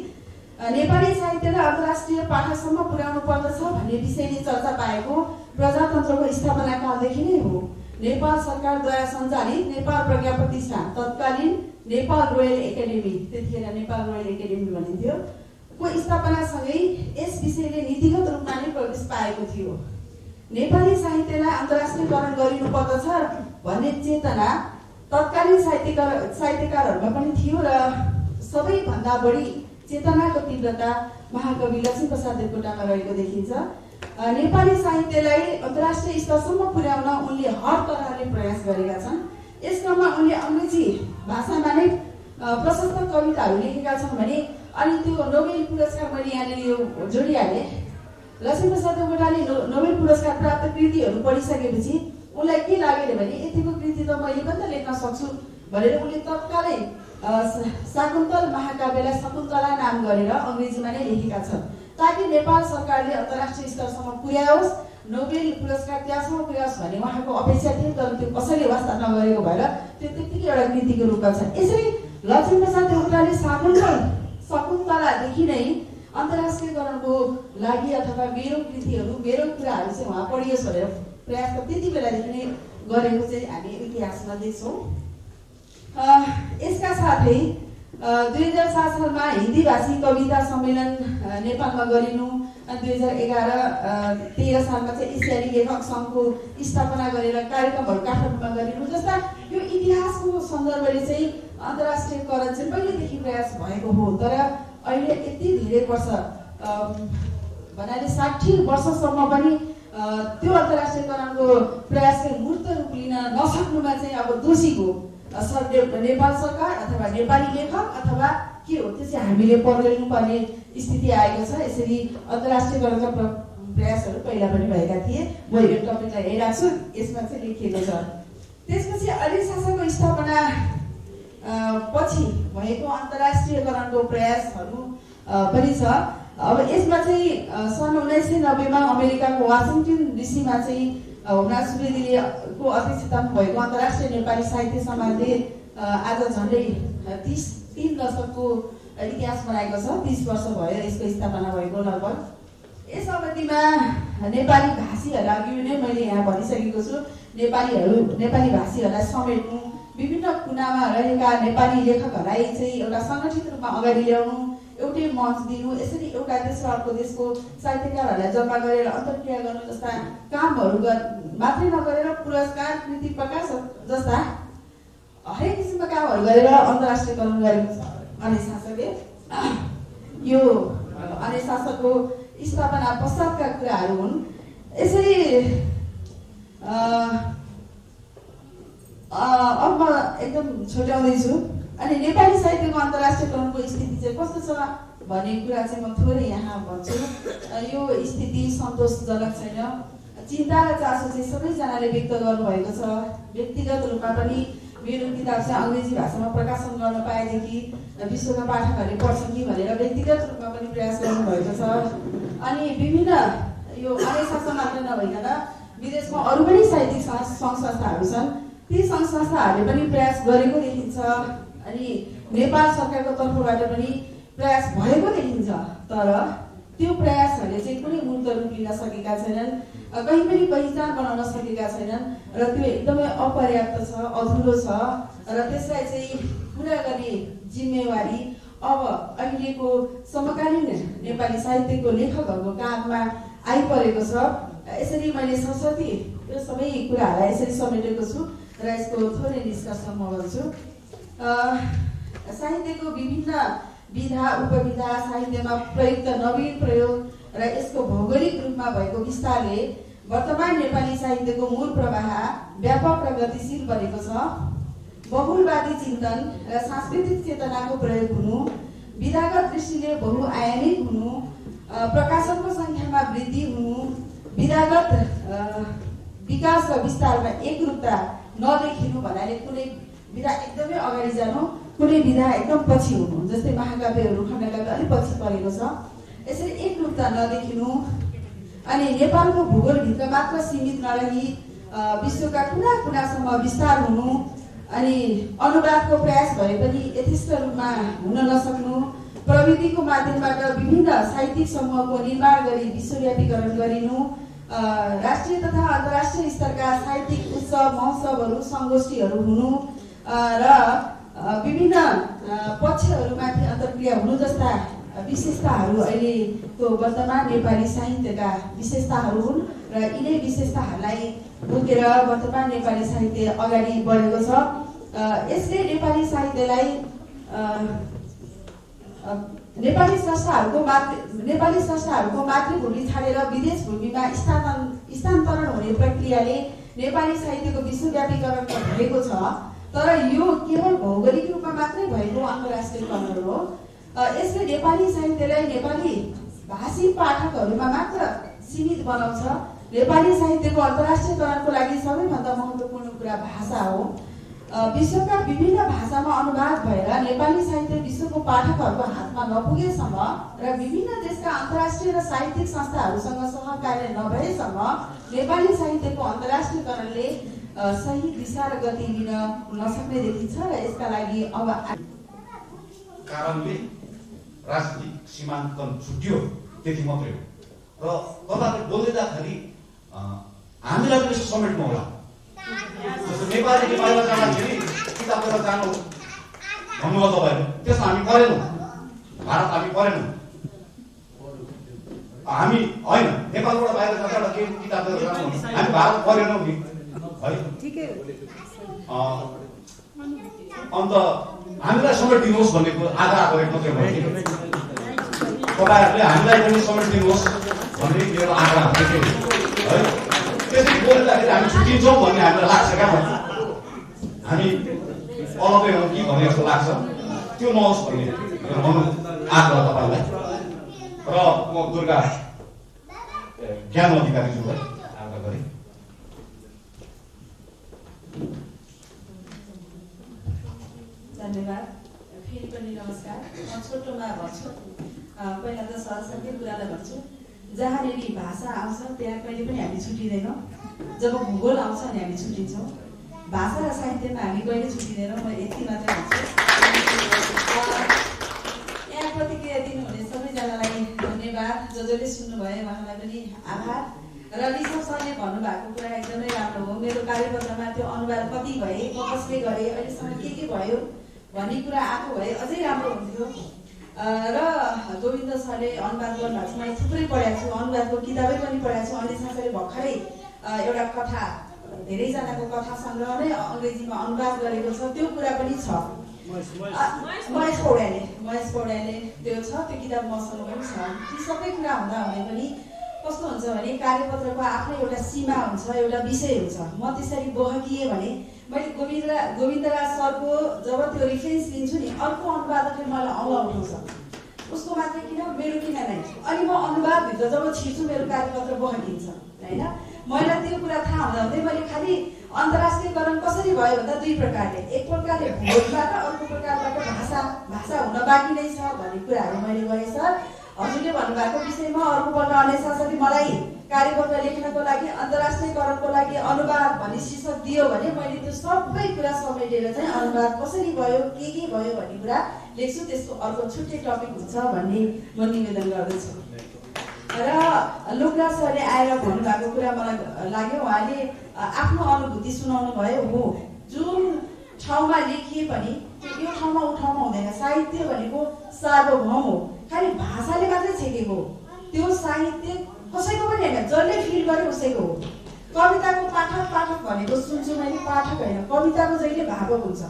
नेपाली साहित्यलाई अन्तर्राष्ट्रिय पाठकसम्म पुर्याउनु पर्दछ भन्ने विषयले चर्चा पाएको प्रजातन्त्रको स्थापना कालदेखि नै हो। नेपाल सरकारद्वारा सञ्चालित नेपाल प्रज्ञा प्रतिष्ठान, तत्कालीन नेपाल रोयल एकाडेमी, त्यतिखेर नेपाल रोयल एकाडेमी भनिन्थ्यो, को स्थापनासँगै यस विषयले नीतिगत रूपमा नै प्रवेश पाएको थियो। नेपाली साहित्यलाई अन्तर्राष्ट्रियकरण गरिनु पर्दछ भन्ने चेतना तत्कालीन साहित्यकारहरूमा पनि थियो र सबैभन्दा बढी चेतनाको तीव्रता महाकवि लक्ष्मीप्रसाद देवकोटामा रहेको देखिन्छ। नेपाली साहित्यलाई अन्तर्राष्ट्रिय स्तरसम्म पुर्याउन उनले हर तरहले प्रयास गरेका छन्। यस क्रममा उनले अङ्ग्रेजी भाषामा नै प्रशस्त कविताहरू लेखेका छन् भने अनि त्यो नोबेल पुरस्कार मैले यहाँनिर यो जोडिहालेँ। लक्ष्मीप्रसाद देवकोटाले नोबेल पुरस्कार प्राप्त कृतिहरू पढिसकेपछि उनलाई के लाग्यो भने यतिको कृति त मैले पनि त लेख्न सक्छु भनेर उनले तत्कालै शाकुन्तल महाकाव्यलाई शकुन्तला नाम गरेर अङ्ग्रेजीमा नै लेखेका छन् ताकि नेपाल सरकारले अन्तर्राष्ट्रिय स्तरसम्म पुर्याओस्, नोबेल पुरस्कार त्यहाँसम्म पुर्याओस् भन्ने उहाँको अपेक्षा थियो। तर त्यो कसैले वास्ता नगरेको भएर त्यो त्यतिकै एउटा कृतिको रूपमा छ। यसरी लक्ष्मीप्रसाद देवकोटाले शकुन्तलादेखि नै अन्तर्राष्ट्रियकरणको लागि अथवा मेरो कृतिहरू, मेरो कुराहरू चाहिँ उहाँ पढियोस् भनेर प्रयास त त्यति बेलादेखि नै गरेको चाहिँ हामी इतिहासमा देख्छौँ। यसका साथै 2007 सालमा हिन्दी भाषी कविता सम्मेलन नेपालमा गरिनु, 2011-13 सालमा चाहिँ एसियाली लेखक सङ्घको स्थापना गरेर कार्यक्रमहरू काठमाडौँमा गरिनु जस्ता यो इतिहासको सन्दर्भले चाहिँ अन्तर्राष्ट्रियकरण चाहिँ पहिलेदेखि प्रयास भएको हो। तर अहिले यति धेरै वर्ष भन्नाले 60 वर्षसम्म पनि त्यो अन्तर्राष्ट्रियकरणको प्रयासले मूर्त रूप लिन नसक्नुमा चाहिँ अब दोषीको नेपाल सरकार अथवा नेपाली लेखक अथवा के हो त्यो चाहिँ हामीले पढ्नुपर्ने स्थिति आएको छ। यसरी अन्तर्राष्ट्रियकरणका प्रयासहरू पहिला पनि भएका थिए। म यो टपिकलाई हेरिरहेको छु, यसमा चाहिँ लेखिएको छ। त्यसपछि अलिक शासनको स्थापना पछि भएको अन्तर्राष्ट्रियकरणको प्रयासहरू पनि छ। अब यसमा चाहिँ सन् 1990मा अमेरिकाको वासिङटन डीसीमा चाहिँ हुमराज सुवेदीको अध्यक्षतामा भएको अन्तर्राष्ट्रिय नेपाली साहित्य समाजले आज झन्डै 3 दशकको इतिहास बनाएको छ। 30 वर्ष भयो यसको स्थापना भएको लगभग। यस अवधिमा नेपाली भाषीहरूलाई अघि नै मैले यहाँ भनिसकेको छु, नेपाली भाषीहरूलाई समेट्नु, विभिन्न कुनामा रहेका नेपाली लेखकहरूलाई चाहिँ एउटा सङ्गठित रूपमा अगाडि ल्याउनु, एउटै मञ्च दिनु, यसरी एउटा देश र अर्को देशको साहित्यकारहरूलाई जम्मा गरेर अन्तर्क्रिया गर्नु जस्ता कामहरू मात्रै नगरेर पुरस्कार, कृति प्रकाश जस्ता हरेक किसिमका कामहरू गरेर अन्तर्राष्ट्रियकरण गरेको छ अनेक शासकले। यो अनेक शासकको स्थापना पश्चातका कुराहरू हुन्। यसरी अब म एकदम छुट्याउँदैछु। अनि नेपाली साहित्यको अन्तर्राष्ट्रियकरणको स्थिति चाहिँ कस्तो छ भन्ने कुरा चाहिँ म थोरै यहाँ भन्छु। यो स्थिति सन्तोषजनक छैन। चिन्ता र चासो चाहिँ सबैजनाले व्यक्त गर्नुभएको छ। व्यक्तिगत रूपमा पनि मेरो किताब चाहिँ अङ्ग्रेजी भाषामा प्रकाशन गर्न पाएदेखि विश्वका पाठकहरूले पढ्छन् कि भनेर व्यक्तिगत रूपमा पनि प्रयास गर्नुभएको छ। अनि विभिन्न यो अनेक शासन मात्र नभइकन विदेशमा अरू पनि साहित्यिक सङ्घ संस्थाहरू छन्, ती सङ्घ संस्थाहरूले पनि प्रयास गरेको देखिन्छ। अनि नेपाल सरकारको तर्फबाट पनि प्रयास भएको देखिन्छ। तर त्यो प्रयासहरूले चाहिँ कुनै मूर्त रूप लिन सकेका छैनन्, कहीँ पनि पहिचान बनाउन सकेका छैनन् र त्यो एकदमै अपर्याप्त छ, अधुरो छ। र त्यसलाई चाहिँ पुरा गर्ने जिम्मेवारी अब अहिलेको समकालीन नेपाली साहित्यको लेखकहरूको काँधमा आइपरेको छ। यसरी मैले सरस्वती यो सबै कुराहरूलाई यसरी समेटेको छु र यसको थोरै निष्कर्ष म गर्छु। साहित्यको विभिन्न विधा, उपविधा, साहित्यमा प्रयुक्त नवीन प्रयोग र यसको भौगोलिक रूपमा भएको विस्तारले वर्तमान नेपाली साहित्यको मूल प्रवाह व्यापक र गतिशील बनेको छ। बहुलवादी चिन्तन र सांस्कृतिक चेतनाको प्रयोग हुनु, विधागत दृष्टिले बहुआयामिक हुनु, प्रकाशनको सङ्ख्यामा वृद्धि हुनु, विधागत विकास र विस्तारमा एकरूपता नदेखिनु भन्नाले कुनै विधा एकदमै अगाडि जानु, कुनै विधा एकदम पछि हुनु, जस्तै महाकाव्यहरू, खण्डकाव्य अलिक पछि परेको छ। यसरी एकरूपता नदेखिनु, अनि नेपालको भूगोलभित्र मात्र सीमित नरही विश्वका कुना कुनासम्म विस्तार हुनु, अनि अनुवादको प्रयास भए पनि यथेष्ट रूपमा हुन नसक्नु, प्रविधिको माध्यमबाट विभिन्न साहित्यिक समूहको निर्माण गरी विश्वव्यापीकरण गरिनु, राष्ट्रिय तथा अन्तर्राष्ट्रिय स्तरका साहित्यिक उत्सव, महोत्सवहरू, सङ्गोष्ठीहरू हुनु र विभिन्न पक्षहरूमाथि अन्तर्क्रिया हुनु जस्ता विशेषताहरू अहिलेको वर्तमान नेपाली साहित्यका विशेषताहरू हुन् र यिनै विशेषताहरूलाई बोकेर वर्तमान नेपाली साहित्य अगाडि बढेको छ। यसले नेपाली साहित्यलाई नेपाली संस्थाहरूको मातृभूमि छाडेर विदेश भूमिमा स्थानान्तरण हुने प्रक्रियाले नेपाली साहित्यको विश्वव्यापीकरण भएको छ। तर यो केवल भौगोलिक रूपमा मात्रै भएको अन्तर्राष्ट्रियकरण हो। यसले नेपाली साहित्यलाई नेपाली भाषी पाठकहरूमा मात्र सीमित बनाउँछ। नेपाली साहित्यको अन्तर्राष्ट्रियकरणको लागि सबैभन्दा महत्त्वपूर्ण कुरा भाषा हो। विश्वका विभिन्न भाषामा अनुवाद भएर नेपाली साहित्य विश्वको पाठकहरूको हातमा नपुगेसम्म र विभिन्न देशका अन्तर्राष्ट्रिय र साहित्यिक संस्थाहरूसँग सहकार्य नभएसम्म नेपाली साहित्यको अन्तर्राष्ट्रियकरणले सही दिशा र गति लिन नसक्ने देखिन्छ र यसका लागि अब कारणले राजनीतिक सीमाङ्कन छुट्यो, त्यति मात्रै हो। र तपाईँले बोल्दै जाँदाखेरि हामीलाई पनि समेट्नु होला। जस्तो नेपालमा जाँदाखेरि किताब लिएर जानु भन्नुभयो तपाईँले, त्यसमा हामी परेनौँ, भारत हामी परेनौँ। हामी होइन नेपालबाट बाहिर जाँदा के किताब लिएर जानु, हामी भारत परेनौँ कि है। अन्त हामीलाई समेटिदिनुहोस् भन्ने कुरो आग्रह गरेको मात्रै भयो कि तपाईँहरूले हामीलाई पनि समेटिदिनुहोस् भन्ने मेरो आग्रह है। त्यसरी बोल्दाखेरि हामी छुट्टिन्छौँ भन्ने हामीलाई लाग्छ क्या, हामी अलग्गै हौँ कि भन्ने जस्तो लाग्छ। त्यो नहोस् भन्ने मेरो आग्रह तपाईँलाई। र म दुर्गा ज्ञान अधिकारीज्यूलाई आग्रह गरेँ। धन्यवाद। फेरि पनि नमस्कार। म छोटोमा भन्छु, पहिला त सरसँगै कुरालाई भन्छु, जहाँनिर भाषा आउँछ त्यहाँ कहिले पनि हामी छुटिँदैनौँ। जब भूगोल आउँछ भने हामी छुटिन्छौँ। भाषा र साहित्यमा हामी कहिले छुटिँदैनौँ। म यति मात्रै भन्छु। यहाँ प्रतिक्रिया दिनुहुने सबैजनालाई धन्यवाद। जसले सुन्नुभयो उहाँलाई पनि आभार। र ऋषभ सरले भन्नुभएको कुरा एकदमै राम्रो हो। मेरो कार्यपत्रमा त्यो अनुवाद कति भए, म कसले गरेँ, अहिलेसम्म के भयो भन्ने कुरा आएको भए अझै राम्रो हुन्थ्यो। र गोविन्द सरले अनुवाद गर्नुभएको छ, मैले थुप्रै पढाएको छु, अनुवादको किताबै पनि पढाएको छु। अनिल सरले भर्खरै एउटा कथा, धेरैजनाको कथा सङ्ग्रह नै अङ्ग्रेजीमा अनुवाद गरेको छ, त्यो कुरा पनि छ। महेश पौड्यालले त्यो छ, त्यो किताब मसँग पनि छ। ती सबै कुरा हुँदा हुँदै पनि कस्तो हुन्छ भने कार्यपत्रको आफ्नै एउटा सीमा हुन्छ, एउटा विषय हुन्छ। म त्यसरी बहकिएँ भने मैले गोविन्दराज सरको जब त्यो रेफरेन्स लिन्छु नि, अर्को अनुवादकले मलाई औँला उठाउँछ, उसको मात्रै किन, मेरो किन नै। अनि म अनुवादभित्र जब छिर्छु मेरो कार्यपत्र बहकिन्छ, होइन। मलाई त्यो कुरा थाहा हुँदाहुँदै मैले खालि अन्तर्राष्ट्रियकरण कसरी भयो भन्दा दुई प्रकारले, एक प्रकारले भूगोलबाट, अर्को प्रकारबाट भाषा हुन बाँकी नै छ भन्ने कुराहरू मैले गरेँ। सर हजुरले भन्नुभएको विषयमा अर्कोपल्ट अनेक सरले मलाई कार्यपत्र लेख्नको लागि अन्तर्राष्ट्रियकरणको लागि अनुवाद भन्ने शीर्षक दियो भने मैले त्यो सबै कुरा समेटेर चाहिँ अनुवाद कसरी भयो, के भयो भन्ने कुरा लेख्छु। त्यसको अर्को छुट्टै टपिक हुन्छ भन्ने म निवेदन गर्दछु। र लोकराज सरले आएर भन्नुभएको कुरा मलाई लाग्यो, उहाँले आफ्नो अनुभूति सुनाउनु भयो। हो, जुन ठाउँमा लेखिए पनि यो ठाउँमा ऊ ठाउँमा हुँदैन। साहित्य भनेको सार्वभौम हो, खालि भाषाले मात्रै छेकेको हो। त्यो साहित्य कसैको पनि होइन, जसले फिल गरे उसैको हो। कविताको पाठक भनेको सुन्छु मैले, पाठक होइन, कविताको जहिले भावक हुन्छ।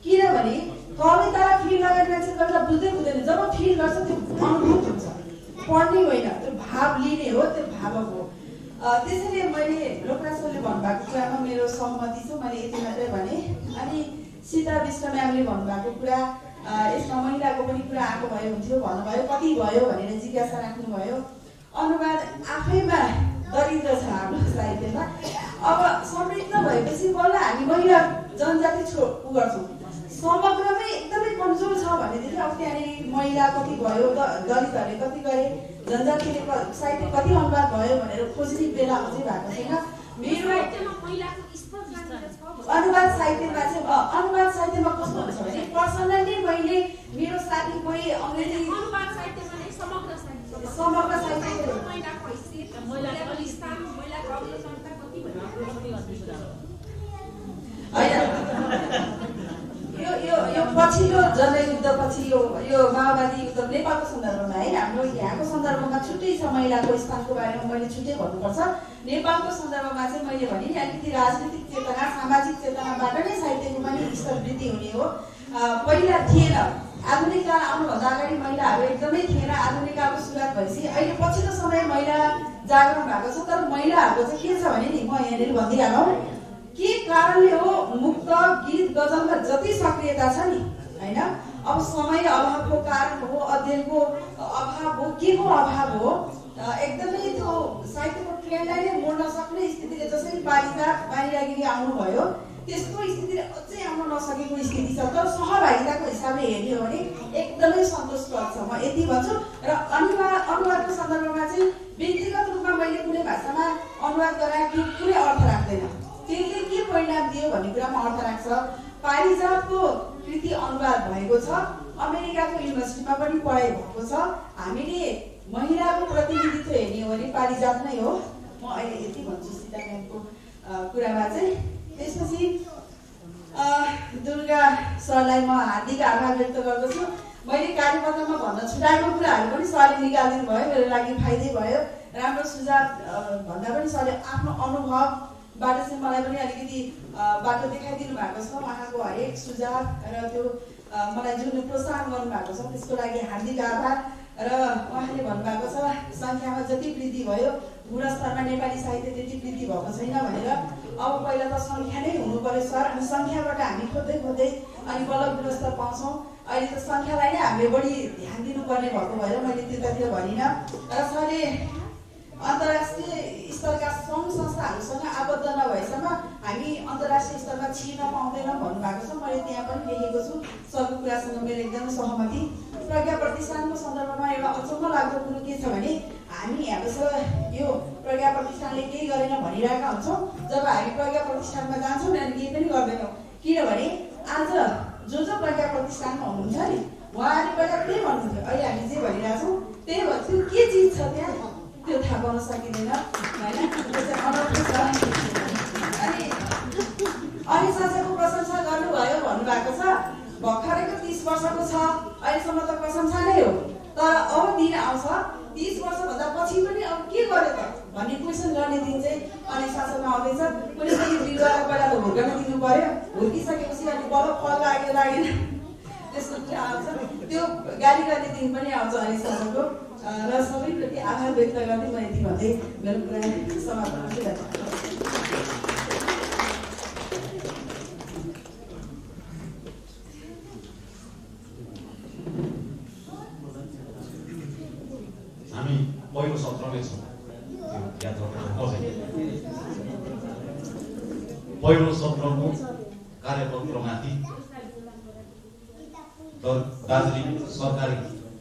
किनभने कवितालाई फिल नगर्ने मान्छे कविता बुझ्दै बुझ्दैन, जब फिल गर्छ त्यो अनुभूत हुन्छ, पढ्ने होइन, त्यो भाव लिने हो, त्यो भावक हो। त्यसैले मैले लोकराज सरले भन्नुभएको कुरामा मेरो सहमति छ, मैले यति मात्रै भने। अनि सीता विष्ट म्यामले भन्नुभएको कुरा, यसमा महिलाको पनि कुरा आएको भए हुन्थ्यो भन्नुभयो, कति भयो भनेर जिज्ञासा राख्नुभयो। अनुवाद आफैमा दरिद्र छ हाम्रो साहित्यमा। अब समृद्ध भएपछि बल्ल हामी महिला जनजाति उ गर्छौँ, समग्रमै एकदमै कमजोर छ भनेदेखि अब त्यहाँनिर महिला कति भयो, दलितहरूले कति गरे, जनजातिले साहित्य कति अनुवाद भयो भनेर खोज्ने बेला अझै भएको छैन। मेरो अनुवाद साहित्यमा चाहिँ अनुवाद साहित्यमा कस्तो हुन्छ भने पर्सनल्ली मैले मेरो साथी कोही अङ्ग्रेजी समग्र साहित्य यो पछिल्लो जनयुद्धपछि यो माओवादी युद्ध नेपालको सन्दर्भमा है, हाम्रो यहाँको सन्दर्भमा छुट्टै छ, महिलाको स्थानको बारेमा मैले छुट्टै भन्नुपर्छ। नेपालको सन्दर्भमा चाहिँ मैले भने नि अलिकति राजनीतिक चेतना, सामाजिक चेतनाबाट नै साहित्यको पनि स्तर वृद्धि हुने हो। पहिला थिएन, आधुनिक काल आउनुभन्दा अगाडि महिलाहरू एकदमै थिएन। आधुनिक कालको सुरुवात भएपछि अहिले पछिल्लो समय महिला जागरण भएको छ। तर महिलाहरूको चाहिँ के छ भने नि, म यहाँनिर भनिदिइहालौँ, के कारणले हो, मुक्त गीत गजलमा जति सक्रियता छ नि, होइन, अब समय अभावको कारण हो, अध्ययनको अभाव हो, के को अभाव हो, एकदमै त्यो साहित्यको ट्रेन्डलाई नै मोड्न सक्ने स्थितिले, जसरी बालिरागिनी आउनुभयो त्यस्तो स्थितिले अझै आउन नसकेको स्थिति छ। तर सहभागिताको हिसाबले हेर्ने हो भने एकदमै सन्तोषप्रद छ, म यति भन्छु। र अनुवादको सन्दर्भमा चाहिँ व्यक्तिगत रूपमा मैले कुनै भाषामा अनुवाद गराएँ कि कुनै अर्थ राख्दैन, त्यसले के परिणाम दियो भन्ने कुरामा अर्थ राख्छ। पारिजातको कृति अनुवाद भएको छ, अमेरिकाको युनिभर्सिटीमा पनि पढाइ भएको छ। हामीले महिलाको प्रतिनिधित्व हेर्ने हो भने पारिजात नै हो। म अहिले यति भन्छु सीता म्यामको कुरामा चाहिँ। त्यसपछि दुर्गा सरलाई म हार्दिक आभार व्यक्त गर्दछु। मैले कार्यपत्रमा भन्न छुटाएको कुराहरू पनि सरले निकालिदिनु भयो, मेरो लागि फाइदै भयो। राम्रो सुझाव भन्दा पनि सरले आफ्नो अनुभवबाट चाहिँ मलाई पनि अलिकति बाटो देखाइदिनु भएको छ। उहाँको हरेक सुझाव र त्यो मलाई जुन प्रोत्साहन गर्नुभएको छ त्यसको लागि हार्दिक आभार। र उहाँले भन्नुभएको छ सङ्ख्यामा जति वृद्धि भयो, गुणस्तरमा नेपाली साहित्य त्यति वृद्धि भएको छैन भनेर। अब पहिला त सङ्ख्या नै हुनु पर्यो सर, अनि सङ्ख्याबाट हामी खोज्दै अनि बल्ल गुणस्तर पाउँछौँ। अहिले त सङ्ख्यालाई नै हामीले बढी ध्यान दिनुपर्ने भएको भएर मैले त्यतातिर भनिनँ। र सरले अन्तर्राष्ट्रिय स्तरका सङ्घ संस्थाहरूसँग आबद्ध नभएसम्म हामी अन्तर्राष्ट्रिय स्तरमा छिर्न पाउँदैनौँ भन्नुभएको छ। मैले त्यहाँ पनि लेखेको छु। सरको कुरासँग मेरो एकदमै सहमति। प्रज्ञा प्रतिष्ठानको सन्दर्भमा एउटा अचम्म लाग्दो कुरो के छ भने हामी यहाँबाट यो प्रज्ञा प्रतिष्ठानले केही गरेन भनिरहेका हुन्छौँ। जब हामी प्रज्ञा प्रतिष्ठानमा जान्छौँ अनि केही पनि गर्दैनौँ। किनभने आज जो प्रज्ञा प्रतिष्ठानमा हुनुहुन्छ नि उहाँले पहिला त्यही भन्नुहुन्थ्यो। अहिले हामी जे भनिरहेछौँ त्यही भन्छु। के चिज छ त्यहाँ त्यो थाहा पाउन सकिँदैन होइन। त्यो चाहिँ अनौठो छ। अनि संस्थाको प्रशंसा गर्नुभयो भन्नुभएको छ। भर्खरैको 30 वर्षको छ, अहिलेसम्म त प्रशंसा नै हो। तर अब दिन आउँछ 30 वर्षभन्दा पछि पनि अब के गर्यो त भन्ने क्वेसन गर्ने दिन चाहिँ अनि शासनमा आउँदैछ। कुनै पनि बिरुवालाई पहिला त हुर्कन दिनु पर्यो। हुर्किसकेपछि अनि बल्ल फल लाग्यो लागेन त्यस्तो कुरा आउँछ। त्यो गाली गर्ने दिन पनि आउँछ अनि शासनको। र सबैप्रति आभार व्यक्त गर्दै म यति भन्दै मेरो कुरा समाप्त गर्छु। हामी पहिलो सत्रमै छौँ। याद राख्नु पहिलो सत्रको कार्यपत्रमाथि दार्जिलिङ सरकारी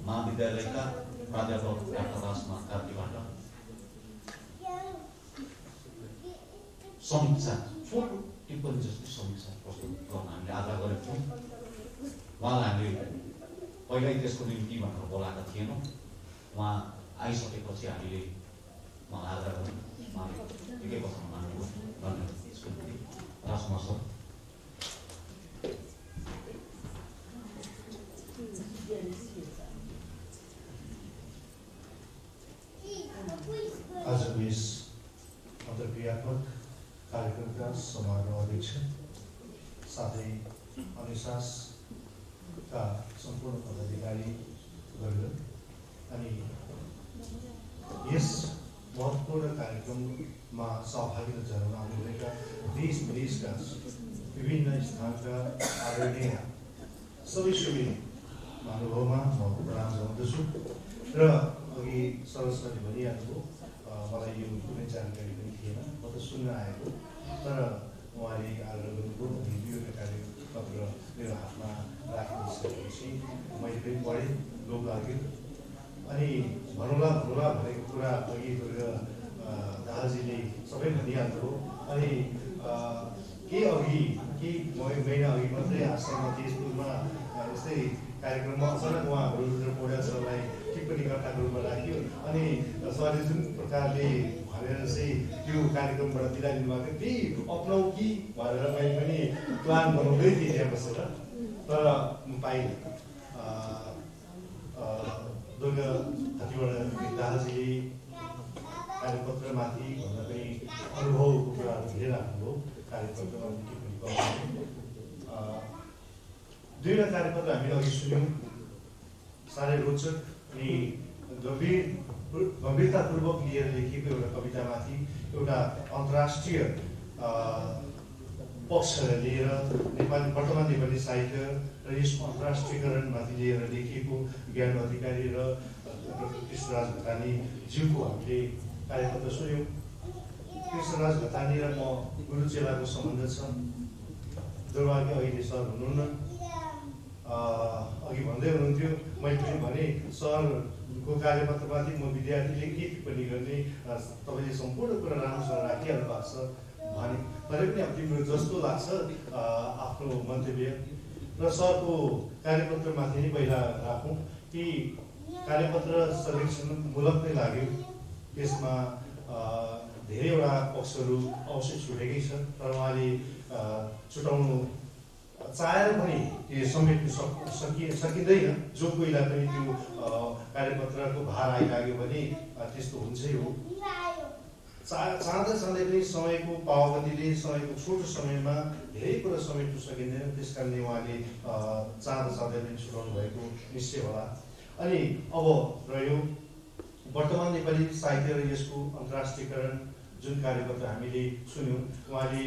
महाविद्यालयका प्राध्यापक डाक्टर राजकुमार कार्कीबाट समीक्षा छोटो टिप्पणी जस्तो समीक्षा प्रस्तुत गर्न हामीले आग्रह गरेका थियौँ। उहाँलाई हामीले पहिल्यै त्यसको निम्ति भनेर बोलाएका थिएनौँ। उहाँ आइसकेपछि हामीले उहाँलाई आग्रह गऱ्यौँ। उहाँले एकै कथनमा मान्नुभयो। धन्यवाद त्यसको निम्ति। राजकुमार सर। आजको यस अन्तर्क्रियात्मक कार्यक्रमका समारोह अध्यक्ष साथै अनुशासका सम्पूर्ण पदाधिकारीवर्ग अनि यस महत्त्वपूर्ण कार्यक्रममा सहभागिता जनाउन आउनुभएका देश विदेशका विभिन्न स्थानका आदरणीय सबै महानुभावमा म प्रणाम जनाउँदछु। र अघि सरस्वती भनिहाल्नुभयो मलाई यो कुनै जानकारी पनि थिएन। म त सुन्न आएको। तर उहाँले आग्रह गर्नुभयो अनि दुईवटा कार्यपत्र मेरो हातमा राखिदिइसकेपछि मैले पनि पढेँ। लोभ लाग्यो। अनि भनौँला भनेको कुरा अघि दाहालजीले सबै भनिहाल्नुभयो। अनि केही महिना अघि मात्रै आश्रममा तेजपुरमा यस्तै कार्यक्रममा अचानक उहाँहरू रुद्र पौड्याल सरलाई टिप्पणीकर्ताको रूपमा राख्यो। अनि सरले जुन प्रकारले भनेर चाहिँ त्यो कार्यक्रमबाट बिदा दिनुभएको थियो त्यही अपनाऊ कि भनेर मैले पनि प्लान बनाउँदै थिएँ त्यहाँ बसेर। तर म पाइनँ। दुर्गा हातीबाट दाहालजीले कार्यपत्रमाथि भन्दा पनि अनुभवको कुराहरू धेरै राख्नुभयो। कार्यपत्रमा टिप्पणी गर्नु दुईवटा कार्यपत्र हामीले अघि सुन्यौँ। साह्रै रोचक अनि गम्भीरतापूर्वक लिएर लेखिएको एउटा कवितामाथि एउटा अन्तर्राष्ट्रिय पक्षलाई लिएर नेपाली वर्तमान नेपाली साहित्य र यस अन्तर्राष्ट्रियकरणमाथि लिएर लेखिएको ज्ञान अधिकारी र कृष्णराज घतानी ज्यूको हामीले कार्यपत्र सुन्यौँ। कृष्णराज घतानी र म गुरु चेलाको सम्बन्ध छ। दुर्भाग्य अहिले सर हुनुहुन्न। अघि भन्दै हुनुहुन्थ्यो। मैले पनि भने सरको कार्यपत्रमाथि म विद्यार्थीले के टिप्पणी गर्ने तपाईँले सम्पूर्ण कुरा राम्रोसँग राखिहाल्नु भएको छ भने तरै पनि अब तिम्रो जस्तो लाग्छ आफ्नो मन्तव्य र सरको कार्यपत्रमाथि नै पहिला राखौँ कि कार्यपत्र सर्वेक्षणमूलक नै लाग्यो। त्यसमा धेरैवटा पक्षहरू अवश्य छुटेकै छ। तर उहाँले छुटाउनु चाहेर पनि त्यो समेट्नु सकिँदैन। जो कोहीलाई पनि त्यो कार्यपत्रको भार आइलाग्यो भने त्यस्तो हुन्छै हो। चाहँदै पनि समयको पाबन्दीले समयको छोटो समयमा धेरै कुरा समेट्नु सकिँदैन। त्यस कारणले उहाँले चाहँदै पनि छुटाउनु भएको निश्चय होला। अनि अब रह्यो वर्तमान नेपाली साहित्य र यसको अन्तर्राष्ट्रियकरण जुन कार्यपत्र हामीले सुन्यौँ। उहाँले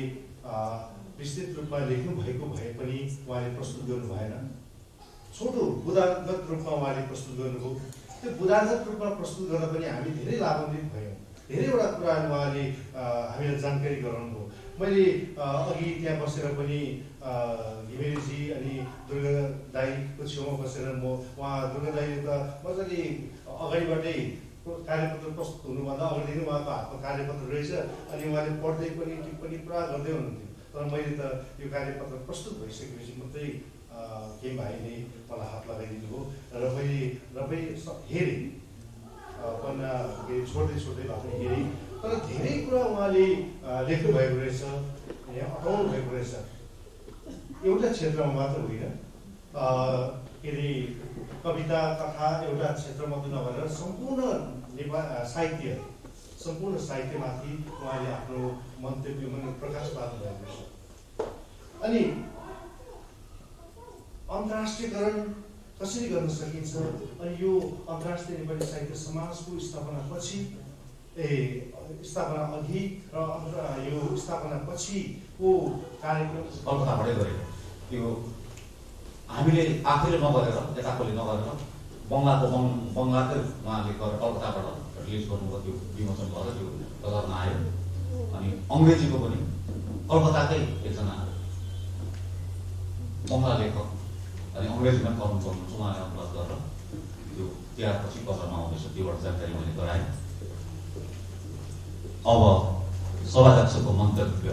विस्तृत रूपमा लेख्नु भएको भए पनि उहाँले प्रस्तुत गर्नु भएन। छोटो बुदागत रूपमा उहाँले प्रस्तुत गर्नुभयो। त्यो बुदागत रूपमा प्रस्तुत गर्दा पनि हामी धेरै लाभान्वित भयौँ। धेरैवटा कुराहरू उहाँले हामीलाई जानकारी गराउनुभयो। मैले अघि त्यहाँ बसेर पनि घिमिरेजी अनि दुर्गा दाईको छेउमा बसेर म उहाँ दुर्गा दाईले त मजाले अगाडिबाटै कार्यपत्र प्रस्तुत हुनुभन्दा अगाडि नै उहाँको हातमा कार्यपत्र रहेछ अनि उहाँले पढ्दै पनि टिप्पणी पुरा गर्दै हुनुहुन्थ्यो। तर मैले त यो कार्यपत्र प्रस्तुत भइसकेपछि मात्रै के भाइले मलाई हात लगाइदिनु भयो र मैले हेरेँ पन्ना छोड्दै छोड्दै भए पनि हेरेँ। तर धेरै कुरा उहाँले लेख्नु भएको रहेछ, यहाँ अटाउनु भएको रहेछ। एउटा क्षेत्रमा मात्र होइन, के अरे कविता कथा एउटा क्षेत्र मात्र नभएर सम्पूर्ण साहित्यमाथि उहाँले आफ्नो मन्तव्य प्रकाश पार्नु भएको छ। अनि अन्तर्राष्ट्रियकरण कसरी गर्न सकिन्छ अनि यो अन्तर्राष्ट्रिय नेपाली साहित्य समाजको स्थापनापछि स्थापना अघि र यो स्थापना पछिको कार्यक्रम कलकत्ताबाटै गरेको त्यो हामीले आफैले नगरेर यताकोले नगरेर बङ्गलाकै उहाँले गरेर कलकत्ताबाट रिलिज गर्नुभयो, त्यो विमोचन गरेर त्यो बजारमा आयो। अनि अङ्ग्रेजीको पनि कलकत्ताकै एकजना बङ्गला लेखक अनि अङ्ग्रेजीमा कलम गर्नुहुन्छ उहाँले अनुवाद गरेर त्यो तिहारपछि बजारमा आउँदैछ, त्योबाट जानकारी मैले गराएँ। अब सभाध्यक्षको मन्तव्य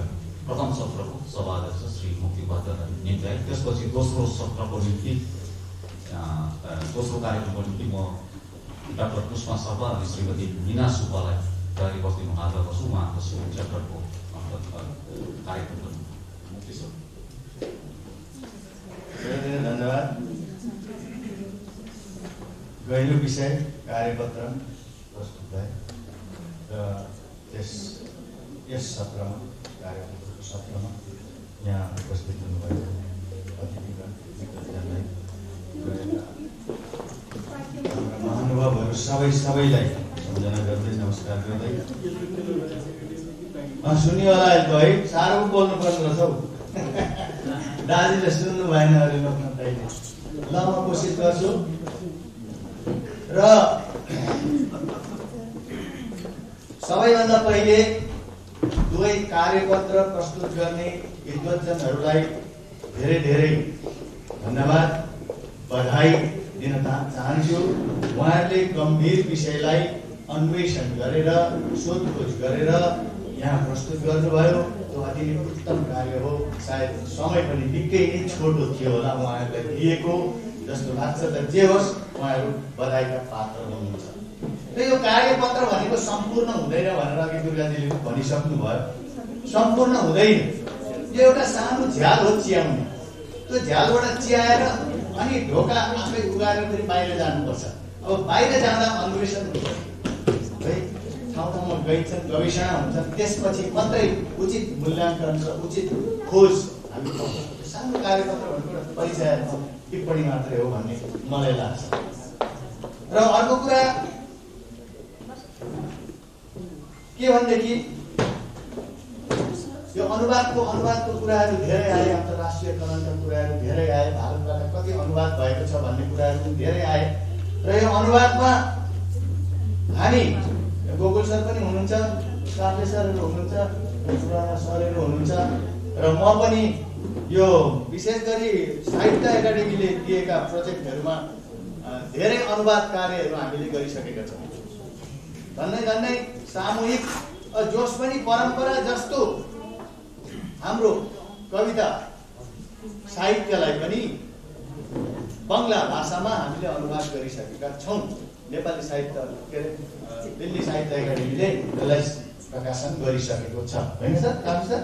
प्रथम सत्रको सभाध्यक्ष श्री मुक्ति उपाध्यायलाई निम्ति आए। त्यसपछि दोस्रो सत्रको निम्ति दोस्रो कार्यक्रमको निम्ति म डाक्टर पुष्पा शर्मा अनि श्रीमती मीना सुब्बालाई तयारी बस्दिनु आग्रह गर्छु। उहाँको च्याप्टरको कार्यक्रमको मुक्ति छ। धेरै धन्यवाद। गहिरो विषय कार्यपत्र प्रस्तुत भए र यस सत्रमा कार्यपत्रको सत्रमा यहाँ उपस्थित हुनुभएको अतिथिगण मित्रजनलाई महानुभावहरू सबैलाई सम्झना गर्दै नमस्कार गर्दै सुन्ने होला है, साह्रो बोल्नु पर्ने रहेछ हौ। दाजुले सुन्नु भएन अरे लोकनाथ दाइले। ल म कोसिस गर्छु र सबैभन्दा पहिले दुवै कार्यपत्र प्रस्तुत गर्ने विद्वत्जनहरूलाई धेरै धेरै धन्यवाद बधाई दिन चाहन्छु। उहाँहरूले गम्भीर विषयलाई अन्वेषण गरेर सोधखोज गरेर यहाँ प्रस्तुत गर्नुभयो। त्यो अति नै उत्तम कार्य हो। सायद समय पनि निकै नै छोटो थियो होला उहाँहरूलाई दिएको जस्तो लाग्छ। तर जे होस् उहाँहरू बधाईका पात्र हुनुहुन्छ। र यो कार्यपत्र भनेको सम्पूर्ण हुँदैन भनेर अघि दुर्गाजीले भनिसक्नु भयो। सम्पूर्ण हुँदैन, यो एउटा सानो झ्याल हो चियाउने। त्यो झ्यालबाट चियाएर अनि ढोका आफै उगाएर फेरि बाहिर जानुपर्छ। अब बाहिर जाँदा अन्वेषण हुन्छ है, ठाउँ ठाउँमा गवेषणा हुन्छ, त्यसपछि मात्रै उचित मूल्याङ्कन र उचित खोज हामी पाउँछौँ। सानो कार्यपत्र भनेको एउटा परिचय टिप्पणी मात्रै हो भन्ने मलाई लाग्छ। र अर्को कुरा के भनेदेखि यो अनुवादको कुराहरू धेरै आए, अन्तर्राष्ट्रियकरणका कुराहरू धेरै आए, भारतबाट कति अनुवाद भएको छ भन्ने कुराहरू पनि धेरै आए। र यो अनुवादमा हामी गोकुल सर पनि हुनुहुन्छ, काफ्ले सरहरू हुनुहुन्छ, सुराना सरहरू हुनुहुन्छ र म पनि यो विशेष गरी साहित्य एकाडेमीले दिएका प्रोजेक्टहरूमा धेरै अनुवाद कार्यहरू हामीले गरिसकेका छौँ। झन्डै सामूहिक जोस पनि परम्परा जस्तो हाम्रो कविता साहित्यलाई पनि बङ्गला भाषामा हामीले अनुवाद गरिसकेका छौँ। नेपाली साहित्य के अरे दिल्ली साहित्य एकाडेमीले यसलाई प्रकाशन गरिसकेको छ, होइन सर? काफी सर।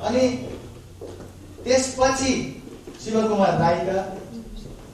अनि त्यसपछि शिवकुमार राईका